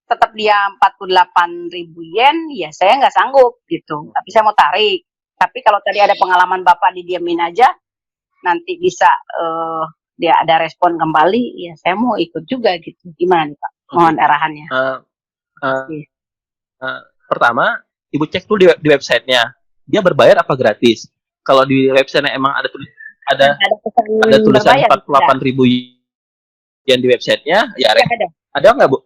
E: tetap dia 48.000 yen, ya saya nggak sanggup gitu. Tapi saya mau tarik. Tapi kalau tadi ada pengalaman Bapak didiamin aja, nanti bisa dia ada respon kembali, ya saya mau ikut juga gitu. Gimana nih Pak? Mohon arahannya.
A: Pertama, Ibu cek dulu di websitenya, dia berbayar apa gratis? Kalau di websitenya emang ada tulisan 48.000 yen di websitenya, ya ada nggak Bu?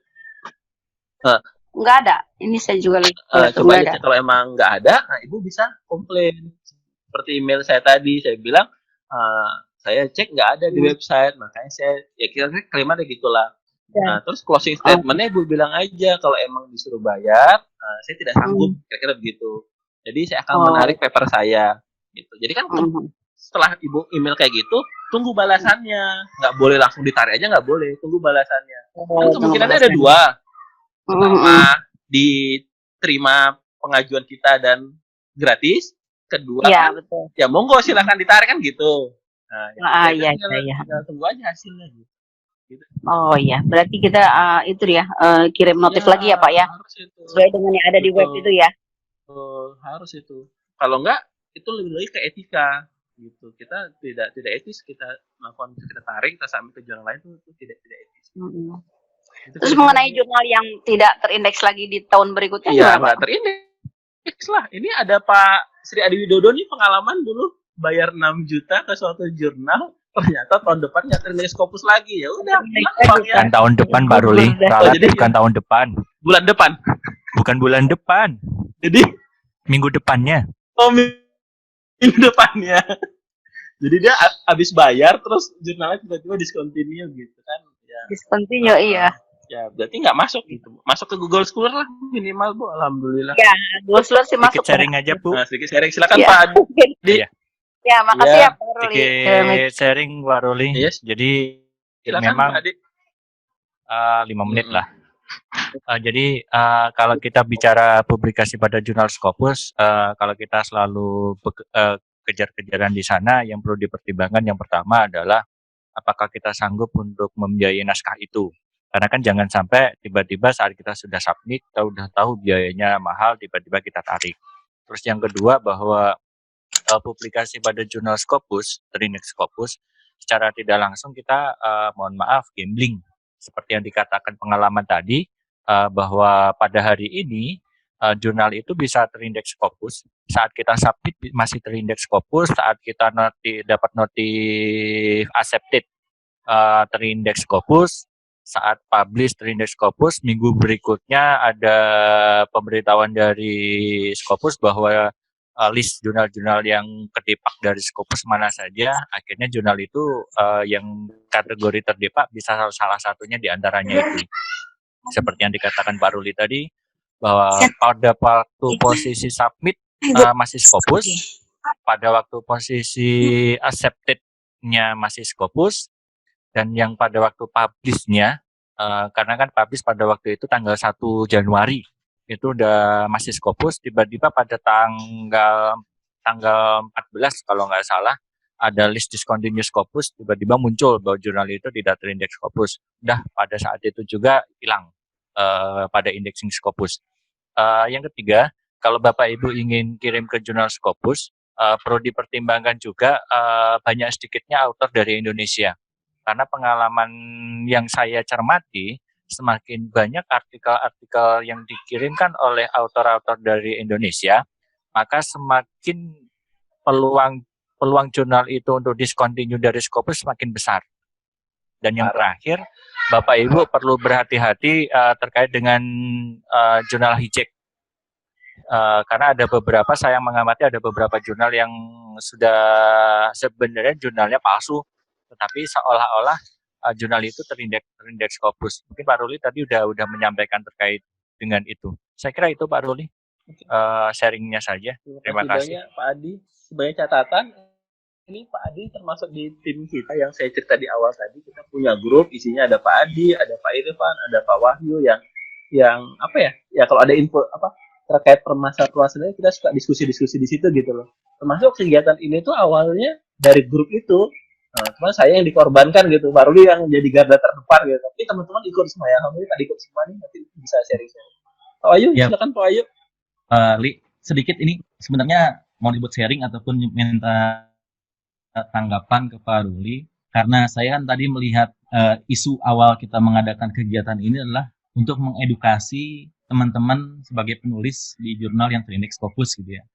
E: Nggak ada. Ini saya juga
A: coba cek, kalau emang nggak ada, nah Ibu bisa komplain. Seperti email saya tadi, saya bilang saya cek nggak ada di website, makanya saya ya kira-kira kalimatnya gitulah. Nah, terus closing statement-nya Ibu bilang aja kalau emang disuruh bayar, saya tidak sanggup, kira-kira begitu. Jadi saya akan menarik paper saya, gitu. Jadi kan setelah Ibu email kayak gitu, tunggu balasannya. Nggak boleh langsung ditarik aja, nggak boleh. Tunggu balasannya. Kan kemungkinannya ada 2. Pertama, diterima pengajuan kita dan gratis. Kedua, ya monggo silakan ditarik kan gitu. Nah, tinggal tunggu aja hasilnya gitu.
E: Oh iya, berarti kita itu ya kirim notif lagi ya Pak ya, sesuai dengan yang ada di web itu ya.
A: Harus itu. Kalau enggak, itu lebih ke etika gitu. Kita tidak etis kita melakukan, kita tarik, kita sampai ke jurnal lain itu tidak etis.
E: Terus mengenai jurnal yang tidak terindeks lagi di tahun berikutnya?
A: Iya, nggak terindeks lah. Ini ada Pak Sri Adi Widodo nih pengalaman dulu bayar 6 juta ke suatu jurnal. Ternyata tahun depan nggak terindeks Scopus lagi, ya udah.
F: Bukan tahun depan Pak Ruli, bukan tahun depan.
A: Bulan depan.
F: Bukan bulan depan.
A: Jadi
F: minggu depannya.
A: Oh, minggu depannya. Jadi dia habis bayar terus jurnalnya tiba-tiba discontinue gitu kan? Ya.
E: Discontinue iya.
A: Ya berarti nggak masuk gitu. Masuk ke Google Scholar lah minimal Bu, alhamdulillah.
E: Ya Google Scholar sih masuk.
F: Sedikit sharing aja Bu.
A: Nah, sedikit sharing silakan Pak.
F: Iya.
E: Ya, makasih
A: Ya,
E: ya Pak Ruli.
F: Sedikit sharing Pak Ruli.
A: Yes.
F: Jadi
A: Silakan
F: memang
A: Pak Adi.
F: 5 menit lah. Jadi kalau kita bicara publikasi pada jurnal Scopus, kalau kita selalu kejar-kejaran di sana, yang perlu dipertimbangkan yang pertama adalah apakah kita sanggup untuk membiayai naskah itu. Karena kan jangan sampai tiba-tiba saat kita sudah submit, kita udah tahu biayanya mahal, tiba-tiba kita tarik. Terus yang kedua bahwa publikasi pada jurnal Scopus, Trinex Scopus, secara tidak langsung kita mohon maaf gambling. Seperti yang dikatakan pengalaman tadi, bahwa pada hari ini jurnal itu bisa terindeks Scopus. Saat kita submit masih terindeks Scopus, saat kita dapat notif accepted terindeks Scopus, saat publish terindeks Scopus, minggu berikutnya ada pemberitahuan dari Scopus bahwa list jurnal-jurnal yang kedepak dari Scopus mana saja. Akhirnya jurnal itu yang kategori terdepak bisa salah satunya di antaranya itu. Seperti yang dikatakan Pak Ruli tadi, bahwa pada waktu posisi submit masih Scopus, pada waktu posisi accepted-nya masih Scopus, dan yang pada waktu publish-nya, karena kan publish pada waktu itu tanggal 1 Januari, itu udah masih Scopus, tiba-tiba pada tanggal 14 kalau nggak salah, ada list discontinued Scopus, tiba-tiba muncul bahwa jurnal itu tidak terindeks Scopus. Udah pada saat itu juga hilang pada indexing Scopus. Yang ketiga, kalau Bapak Ibu ingin kirim ke jurnal Scopus, perlu dipertimbangkan juga banyak sedikitnya author dari Indonesia. Karena pengalaman yang saya cermati, semakin banyak artikel-artikel yang dikirimkan oleh author-author dari Indonesia, maka semakin peluang jurnal itu untuk discontinue dari Scopus semakin besar. Dan yang terakhir, Bapak Ibu perlu berhati-hati terkait dengan jurnal hijack. Karena ada beberapa, saya mengamati ada beberapa jurnal yang sudah sebenarnya jurnalnya palsu, tetapi seolah-olah jurnal itu terindeks Scopus. Mungkin Pak Ruli tadi udah menyampaikan terkait dengan itu. Saya kira itu Pak Ruli, sharingnya saja. Terima kasih.
A: Banyak, Pak Adi. Sebagai catatan, ini Pak Adi termasuk di tim kita yang saya cerita di awal tadi. Kita punya grup, isinya ada Pak Adi, ada Pak Irfan, ada Pak Wahyu yang apa ya? Ya kalau ada info terkait permasalahan kita suka diskusi-diskusi di situ gitu loh. Termasuk kegiatan ini tuh awalnya dari grup itu. Nah, cuma saya yang dikorbankan gitu, Pak Ruli yang jadi garda terdepan gitu. Tapi teman-teman ikut semua ya, alhamdulillah tadi ikut semua nih, nanti bisa sharing-sharing. Pak Wahyu, ya. Silakan Pak Wahyu.
G: Li, sedikit ini sebenarnya mau dibuat sharing ataupun minta tanggapan ke Pak Ruli, karena saya kan tadi melihat isu awal kita mengadakan kegiatan ini adalah untuk mengedukasi teman-teman sebagai penulis di jurnal yang terindeks Scopus gitu ya.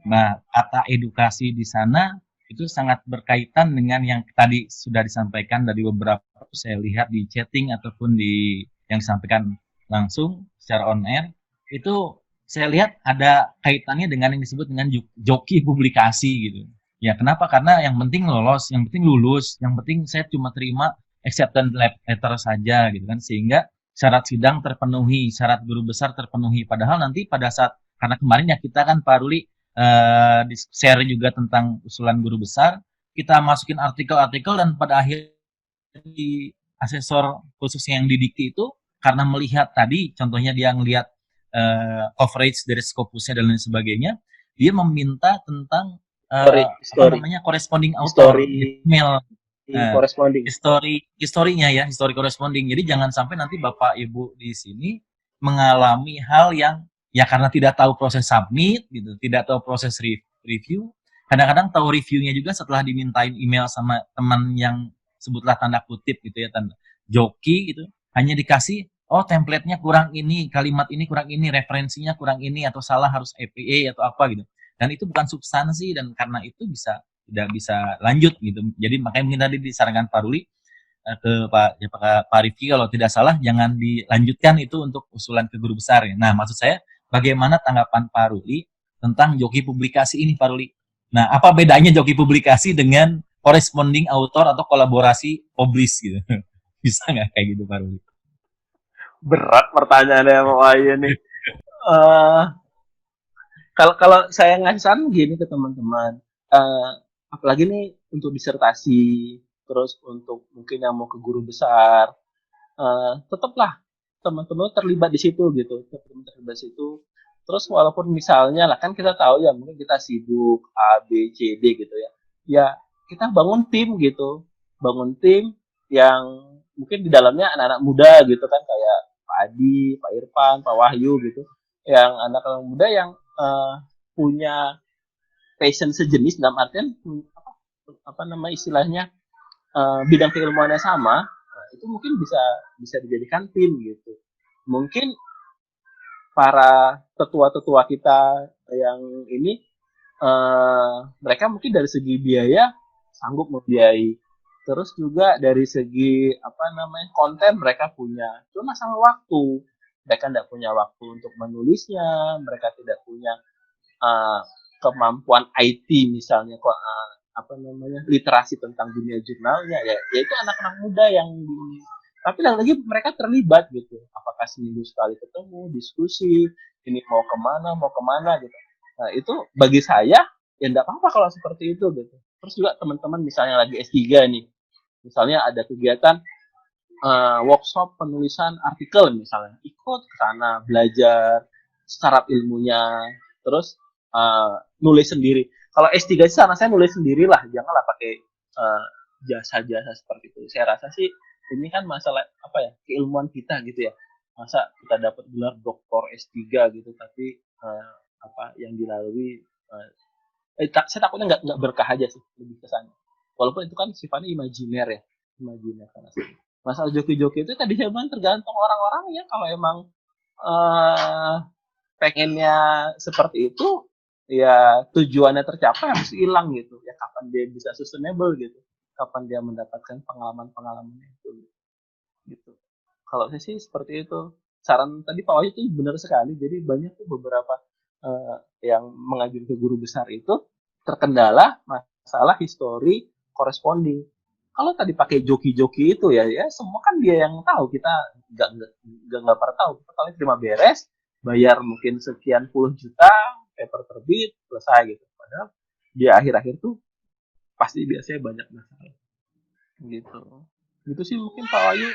G: Nah, kata edukasi di sana itu sangat berkaitan dengan yang tadi sudah disampaikan dari beberapa saya lihat di chatting ataupun di yang disampaikan langsung secara on air, itu saya lihat ada kaitannya dengan yang disebut dengan joki publikasi gitu. Ya, kenapa? Karena yang penting lolos, yang penting lulus, yang penting saya cuma terima acceptance letter saja gitu kan, sehingga syarat sidang terpenuhi, syarat guru besar terpenuhi. Padahal nanti pada saat, karena kemarin ya kita kan Pak Ruli share juga tentang usulan guru besar, kita masukin artikel-artikel dan pada akhir di asesor khususnya yang didikti itu, karena melihat tadi, contohnya dia ngelihat coverage dari Scopusnya dan lain sebagainya, dia meminta tentang apa namanya corresponding author, email historinya ya, history corresponding. Jadi jangan sampai nanti Bapak Ibu di sini mengalami hal yang ya karena tidak tahu proses submit gitu, tidak tahu proses review. Kadang-kadang tahu reviewnya juga setelah dimintain email sama teman yang sebutlah tanda kutip gitu ya, tanda joki gitu, hanya dikasih oh template-nya kurang ini, kalimat ini kurang ini, referensinya kurang ini, atau salah harus APA atau apa gitu. Dan itu bukan substansi, dan karena itu tidak bisa lanjut gitu. Jadi makanya mungkin tadi disarankan Pak Ruli ke Pak Rifki kalau tidak salah jangan dilanjutkan itu untuk usulan ke guru besar ya. Nah, maksud saya bagaimana tanggapan Pak Ruli tentang joki publikasi ini Pak Ruli? Nah, apa bedanya joki publikasi dengan corresponding author atau kolaborasi publish gitu? Bisa nggak kayak gitu Pak Ruli?
A: Berat pertanyaannya Pak Wahyu nih. Kalau saya ngasih saran gini ke teman-teman, apalagi nih untuk disertasi, terus untuk mungkin yang mau ke guru besar, tetaplah teman-teman terlibat di situ gitu, teman-teman terlibat di situ. Terus walaupun misalnya lah kan kita tahu ya mungkin kita sibuk A, B, C, D gitu ya. Ya kita bangun tim gitu, bangun tim yang mungkin di dalamnya anak-anak muda gitu kan kayak Pak Adi, Pak Irfan, Pak Wahyu gitu, yang anak-anak muda yang punya passion sejenis dalam artian apa nama istilahnya bidang keilmuannya sama, itu mungkin bisa dijadikan tim gitu. Mungkin para tetua-tetua kita yang ini mereka mungkin dari segi biaya sanggup membiayai, terus juga dari segi apa namanya konten mereka punya, cuma masalah waktu, mereka tidak punya waktu untuk menulisnya, mereka tidak punya kemampuan IT misalnya kok apa namanya literasi tentang dunia jurnalnya ya itu anak-anak muda yang tapi lagi mereka terlibat gitu, apakah seminggu sekali ketemu diskusi ini mau kemana gitu. Nah itu bagi saya ya enggak apa-apa kalau seperti itu gitu. Terus juga teman-teman misalnya lagi S3 nih, misalnya ada kegiatan workshop penulisan artikel misalnya, ikut ke sana belajar startup ilmunya, terus nulis sendiri. Kalau S3 sih sana saya nulis sendiri lah, janganlah pakai jasa-jasa seperti itu. Saya rasa sih ini kan masalah apa ya keilmuan kita gitu ya, masa kita dapat gelar doktor S3 gitu tapi apa yang dilalui saya takutnya nggak berkah aja sih, lebih ke sana. Walaupun itu kan sifatnya imajiner ya, imajiner kan asli. Masalah joki-joki itu tadi saya bilang tergantung orang-orang ya, kalau emang pengennya seperti itu ya tujuannya tercapai harus hilang gitu ya, kapan dia bisa sustainable gitu, kapan dia mendapatkan pengalaman-pengalaman itu gitu. Kalau saya sih seperti itu. Saran tadi Pak Wahyu itu benar sekali, jadi banyak tuh beberapa yang mengajukan ke guru besar itu terkendala masalah histori corresponding. Kalau tadi pakai joki-joki itu ya semua kan dia yang tahu, kita nggak pernah tahu. Kita kali terima beres, bayar mungkin sekian puluh juta, paper terbit, selesai gitu. Padahal di akhir-akhir tuh pasti biasanya banyak masalah. Gitu. Gitu sih mungkin Pak Wahyu.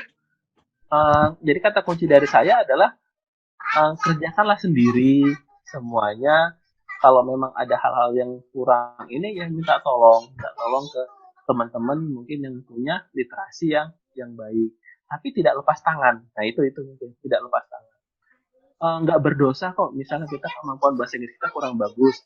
A: Jadi kata kunci dari saya adalah kerjakanlah sendiri semuanya. Kalau memang ada hal-hal yang kurang ini ya minta tolong ke teman-teman mungkin yang punya literasi yang baik, tapi tidak lepas tangan. Nah itu mungkin tidak lepas tangan. Nggak berdosa kok misalnya kita kemampuan bahasa Inggris kita kurang bagus,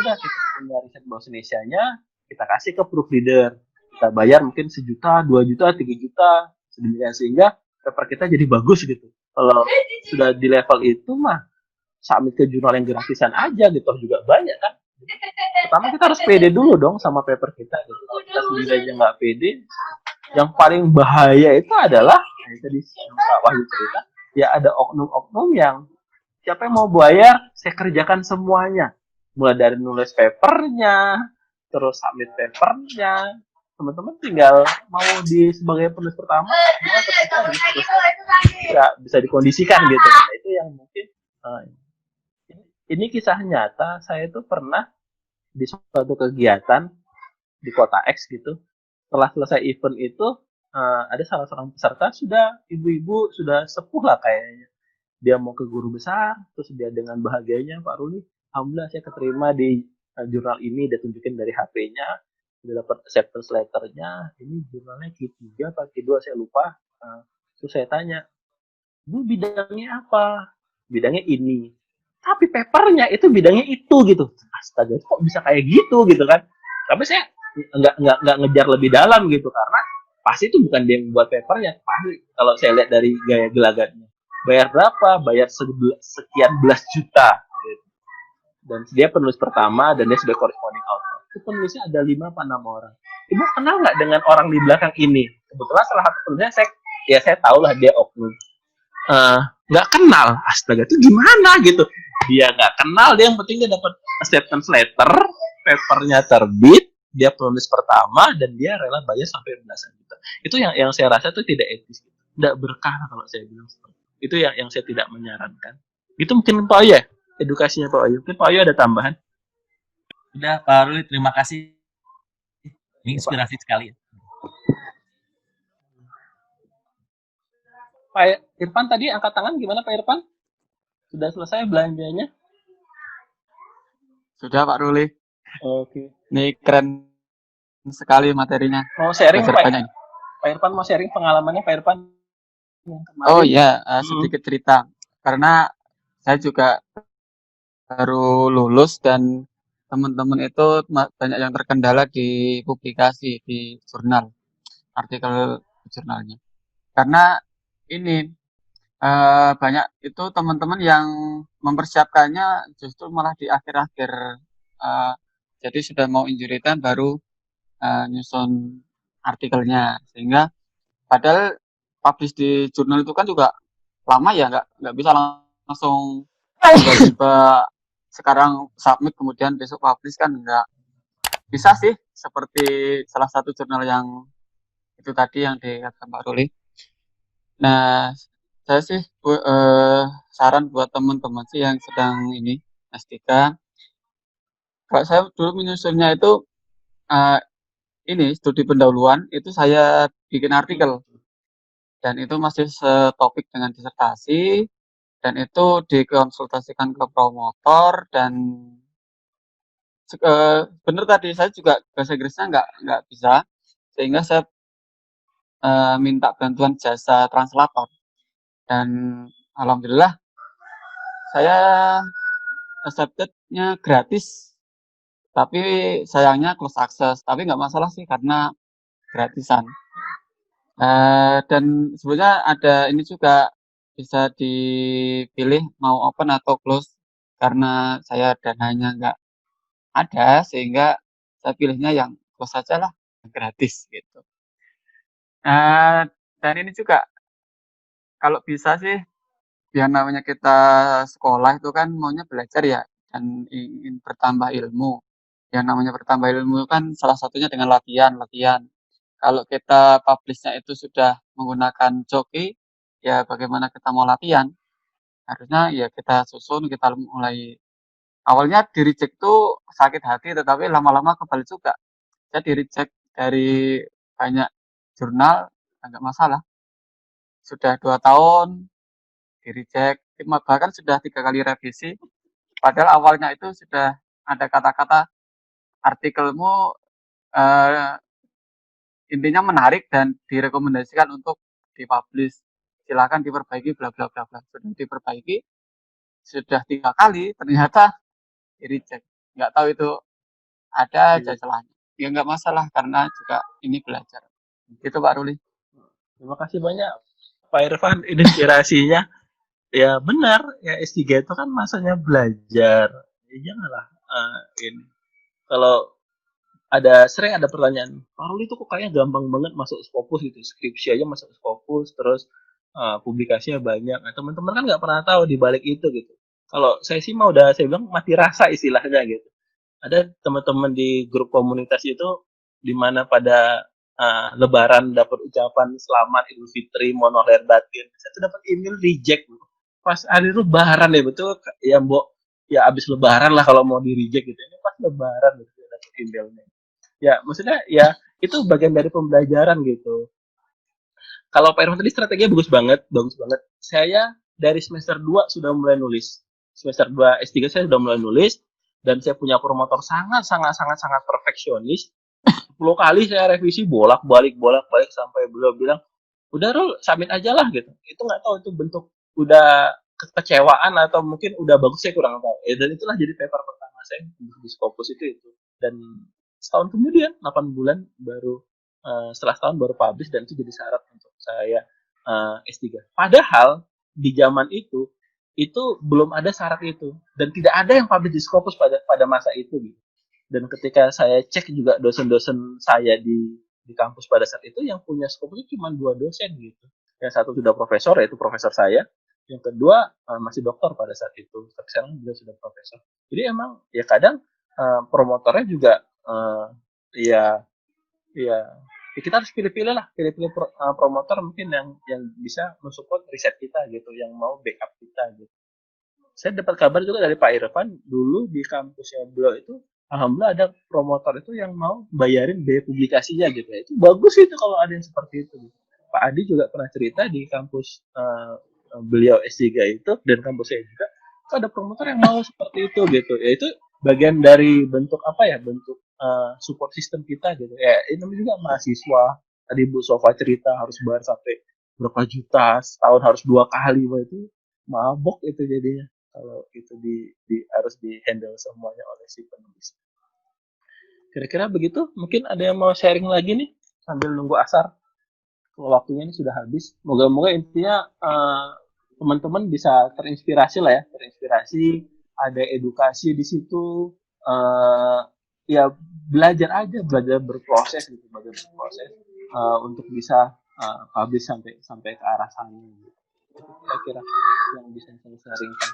A: udah kita punya riset bahasa Indonesianya kita kasih ke proofreader, kita bayar mungkin 1 juta, 2 juta, 3 juta sedemikian sehingga paper kita jadi bagus gitu. Kalau sudah di level itu mah submit ke jurnal yang gratisan aja gitu juga banyak kan. Pertama kita harus pede dulu dong sama paper kita gitu. Kalau kita sendiri aja nggak pede, yang paling bahaya itu adalah yang tadi Pak Wahyu cerita, ya ada oknum-oknum yang siapa yang mau bayar, saya kerjakan semuanya. Mulai dari nulis papernya, terus submit papernya, teman-teman tinggal mau sebagai penulis pertama, semua ketika bisa dikondisikan gitu. Nah, itu yang mungkin ini kisah nyata. Saya itu pernah di suatu kegiatan di kota X gitu. Setelah selesai event itu ada salah seorang peserta sudah ibu-ibu sudah sepuh lah kayaknya. Dia mau ke guru besar, terus dia dengan bahagianya, Pak Ruli, alhamdulillah saya keterima di jurnal ini, dia tunjukin dari HP-nya, udah dapat acceptance letter-nya, ini jurnalnya Q3 atau Q2 saya lupa. Terus saya tanya, Bu bidangnya apa? Bidangnya ini. Tapi papernya itu bidangnya itu gitu. Astaga, kok bisa kayak gitu kan? Tapi saya nggak ngejar lebih dalam gitu karena pasti itu bukan dia yang buat papernya. Pasti kalau saya lihat dari gaya gelagatnya. Bayar berapa? Bayar sekian belas juta. Gitu. Dan dia penulis pertama dan dia sebagai corresponding author. Itu penulisnya ada 5 apa 6 orang. Ibu kenal nggak dengan orang di belakang ini? Kebetulan salah satu penulisnya saya tahu lah dia oknum. Nggak kenal, astaga itu gimana gitu. Dia nggak kenal, dia yang penting dia dapat acceptance letter, papernya terbit, dia penulis pertama dan dia rela bayar sampai belasan juta. Itu yang saya rasa itu tidak etis, tidak berkah kalau saya bilang seperti itu. Yang saya tidak menyarankan. Itu mungkin Pak Ayu ya, edukasinya Pak Ayu. Mungkin Pak Ayu ada tambahan?
G: Udah Pak Ruli, terima kasih Ini inspirasi sekali.
A: Pak Irfan tadi angkat tangan gimana Pak Irfan? Sudah selesai belanjanya?
H: Sudah Pak Ruli.
A: Oke.
H: Ini keren sekali materinya.
A: Mau sharing
H: Belajar
A: Pak?
H: banyak ini.
A: Pak Irfan mau sharing pengalamannya Pak Irfan yang kemarin?
H: Oh iya, sedikit cerita. Karena saya juga baru lulus dan teman-teman itu banyak yang terkendala di publikasi di jurnal, artikel jurnalnya. Karena ini banyak itu teman-teman yang mempersiapkannya justru malah di akhir-akhir. Jadi sudah mau injury time baru nyusun artikelnya, sehingga padahal publish di jurnal itu kan juga lama ya, nggak bisa langsung tiba-tiba sekarang submit kemudian besok publish kan nggak bisa sih, seperti salah satu jurnal yang itu tadi yang dikatakan Pak Ruli. Nah, saya sih saran buat teman-teman sih yang sedang ini S3. Kalau saya dulu menyusunnya itu ini studi pendahuluan itu saya bikin artikel dan itu masih setopik dengan disertasi dan itu dikonsultasikan ke promotor dan benar tadi saya juga bahasa Inggrisnya nggak bisa sehingga saya minta bantuan jasa translator dan alhamdulillah saya accepted-nya gratis tapi sayangnya close access tapi nggak masalah sih karena gratisan. Dan sebenarnya ada ini juga bisa dipilih mau open atau close karena saya dananya nggak ada sehingga saya pilihnya yang close saja lah, gratis gitu. Dan ini juga kalau bisa sih yang namanya kita sekolah itu kan maunya belajar ya dan ingin bertambah ilmu. Yang namanya bertambah ilmu kan salah satunya dengan latihan. Kalau kita publish-nya itu sudah menggunakan joki, ya bagaimana kita mau latihan? Harusnya ya kita susun, kita mulai. Awalnya di-reject tuh sakit hati, tetapi lama-lama kebal juga. Saya di-reject dari banyak jurnal, enggak masalah. Sudah 2 tahun di-reject, bahkan sudah 3 kali revisi. Padahal awalnya itu sudah ada kata-kata artikelmu intinya menarik dan direkomendasikan untuk dipublish. Silakan diperbaiki bla bla bla bla. Sudah diperbaiki sudah 3 kali ternyata di reject. Nggak tahu itu ada aja celahnya. Ya nggak masalah karena juga ini belajar. Gitu Pak Ruli.
A: Terima kasih banyak Pak Irfan, inspirasinya. Ya benar, ya S3 itu kan masanya belajar. Ya janganlah ini. Kalau sering ada pertanyaan, Pak Ruli itu kok kayaknya gampang banget masuk Scopus gitu, skripsi aja masuk Scopus, terus publikasinya banyak. Nah, teman-teman kan nggak pernah tahu di balik itu gitu. Kalau saya sih mau udah saya bilang mati rasa istilahnya gitu. Ada teman-teman di grup komunitas itu di mana pada Lebaran dapat ucapan selamat Idul Fitri, mohon lahir batin. Saya tuh dapat email reject pas hari Lebaran ya betul ya Mbok ya abis Lebaran lah kalau mau di reject gitu. Ini pas Lebaran gitu dapat emailnya. Ya, maksudnya ya itu bagian dari pembelajaran gitu. Kalau Pak Irfan tadi strateginya bagus banget. Saya dari semester 2 sudah mulai nulis. Semester 2 S3 saya sudah mulai nulis dan saya punya promotor sangat perfeksionis. 10 kali saya revisi bolak-balik sampai beliau bilang, "Udah Rul, submit aja lah" gitu. Itu nggak tahu itu bentuk udah kekecewaan atau mungkin udah bagus saya kurang tahu. Dan itulah jadi paper pertama saya di Scopus itu. Dan setahun kemudian 8 bulan baru setelah setahun baru publish dan itu jadi syarat untuk saya S3. Padahal di zaman itu belum ada syarat itu dan tidak ada yang publish di Scopus pada masa itu gitu. Dan ketika saya cek juga dosen-dosen saya di kampus pada saat itu yang punya Scopus itu cuma 2 dosen gitu. Yang satu sudah profesor yaitu profesor saya, yang kedua masih doktor pada saat itu. Tapi sekarang juga sudah profesor. Jadi emang ya kadang promotornya juga ya kita harus pilih-pilih promotor mungkin yang bisa mensupport riset kita gitu, yang mau backup kita gitu. Saya dapat kabar juga dari Pak Irfan dulu di kampusnya beliau itu alhamdulillah ada promotor itu yang mau bayarin biaya publikasinya gitu ya. Itu bagus itu kalau ada yang seperti itu. Pak Adi juga pernah cerita di kampus beliau S3 itu dan kampus saya juga, itu ada promotor yang mau seperti itu gitu. Ya itu bagian dari bentuk apa ya, bentuk support system kita gitu. Ya ini juga mahasiswa. Tadi Bu Sofa cerita harus bayar sampai berapa juta, setahun harus 2 kali, wah itu mabok itu jadinya kalau itu harus di handle semuanya oleh si penulis. Kira-kira begitu. Mungkin ada yang mau sharing lagi nih sambil nunggu asar. Kalau waktunya ini sudah habis. Moga-moga intinya teman-teman bisa terinspirasi lah ya, terinspirasi, ada edukasi di situ. Ya belajar aja, belajar berproses gitu, belajar berproses untuk bisa publish sampai ke arah sana. Gitu. Itu kira-kira yang bisa saya sharingkan.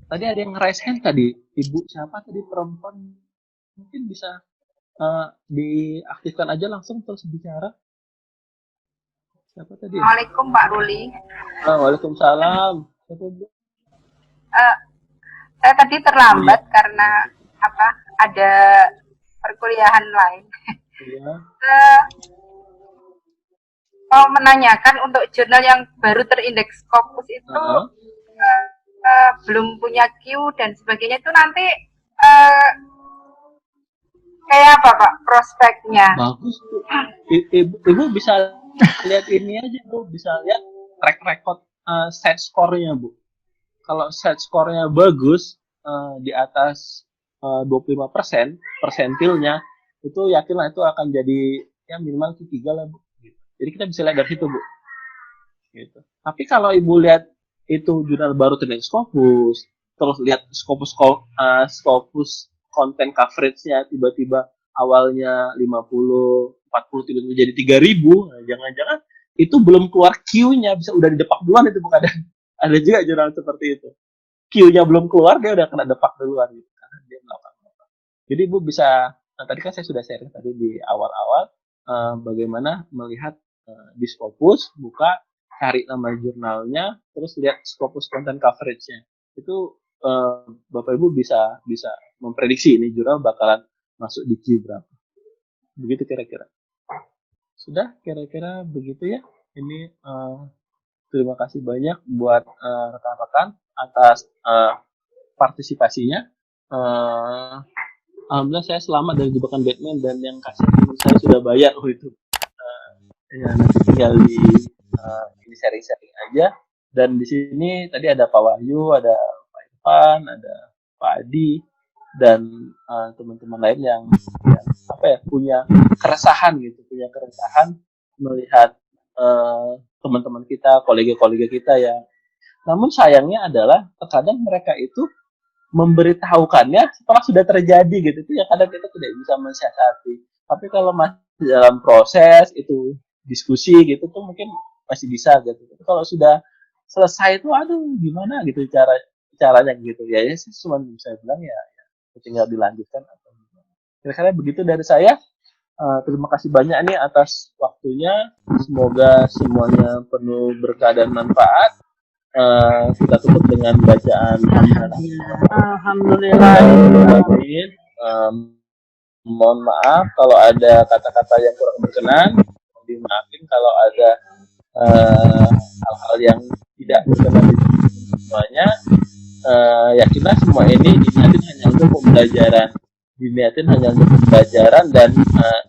A: Tadi ada yang nge-raise hand tadi, ibu siapa tadi, perempuan, mungkin bisa diaktifkan aja langsung terus bicara. Siapa tadi?
I: Assalamualaikum Pak Ruli.
A: Waalaikumsalam. Siapa, Bu?
I: Saya tadi terlambat karena ada perkuliahan lain.
A: Iya.
I: Mau menanyakan untuk jurnal yang baru terindeks Scopus itu belum punya Q dan sebagainya, itu nanti kayak apa Pak prospeknya?
A: Bagus Bu. Ibu bisa lihat ini aja Bu, bisa lihat track record set score-nya Bu. Kalau set score-nya bagus di atas 25%, persentilnya itu yakinlah itu akan jadi ya minimal Q3 lah Bu. Jadi kita bisa lihat dari situ Bu. Gitu. Tapi kalau Ibu lihat itu jurnal baru terindeks Scopus, terus lihat Scopus konten coverage-nya tiba-tiba awalnya 50, 40 tiba-tiba jadi 3.000, nah, jangan-jangan itu belum keluar Q-nya, bisa udah didepak duluan itu Bu kadang. Ada juga jurnal seperti itu. Q-nya belum keluar, dia udah kena depak duluan gitu karena dia melakukan apa. Jadi Ibu bisa, tadi kan saya sudah sharing tadi di awal-awal bagaimana melihat di Scopus, buka, cari nama jurnalnya, terus lihat Scopus content coverage-nya. Itu Bapak Ibu bisa memprediksi ini jurnal bakalan masuk di Q berapa. Begitu kira-kira. Sudah kira-kira begitu ya. Ini terima kasih banyak buat rekan-rekan atas partisipasinya. Alhamdulillah saya selamat dari jebakan Batman, dan yang kasih saya sudah bayar itu. Ya nanti tinggal di sharing-sharing aja. Dan di sini tadi ada Pak Wahyu, ada Pak Irfan, ada Pak Adi, dan teman-teman lain yang punya keresahan melihat teman-teman kita, kolega-kolega kita ya. Namun sayangnya adalah terkadang mereka itu memberitahukannya setelah sudah terjadi gitu. Itu ya kadang kita tidak bisa mensiasati. Tapi kalau masih dalam proses itu diskusi gitu tuh mungkin masih bisa gitu. Tapi kalau sudah selesai itu gimana gitu caranya gitu ya sih, cuma saya bilang ya tinggal dilanjutkan atau gimana. Kira-kira begitu dari saya. Terima kasih banyak nih atas waktunya. Semoga semuanya penuh berkah dan manfaat. Kita tutup dengan bacaan
E: Alhamdulillah.
A: Mohon maaf kalau ada kata-kata yang kurang berkenan. Dimaafin kalau ada hal-hal yang tidak berkenan di semuanya. Yakinlah semua ini diniatin hanya untuk pembelajaran, dan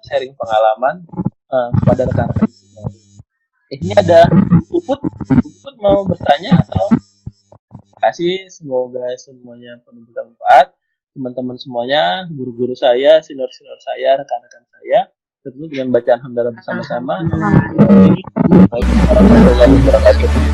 A: sharing pengalaman kepada rekan-rekan. Ini ada Puput mau bertanya atau? Terima kasih, semoga semuanya penuh bermanfaat. Teman-teman semuanya, guru-guru saya, senior-senior saya, rekan-rekan saya, tentu dengan bacaan hamdalah bersama-sama. Waalaikumsalam warahmatullahi wabarakatuh.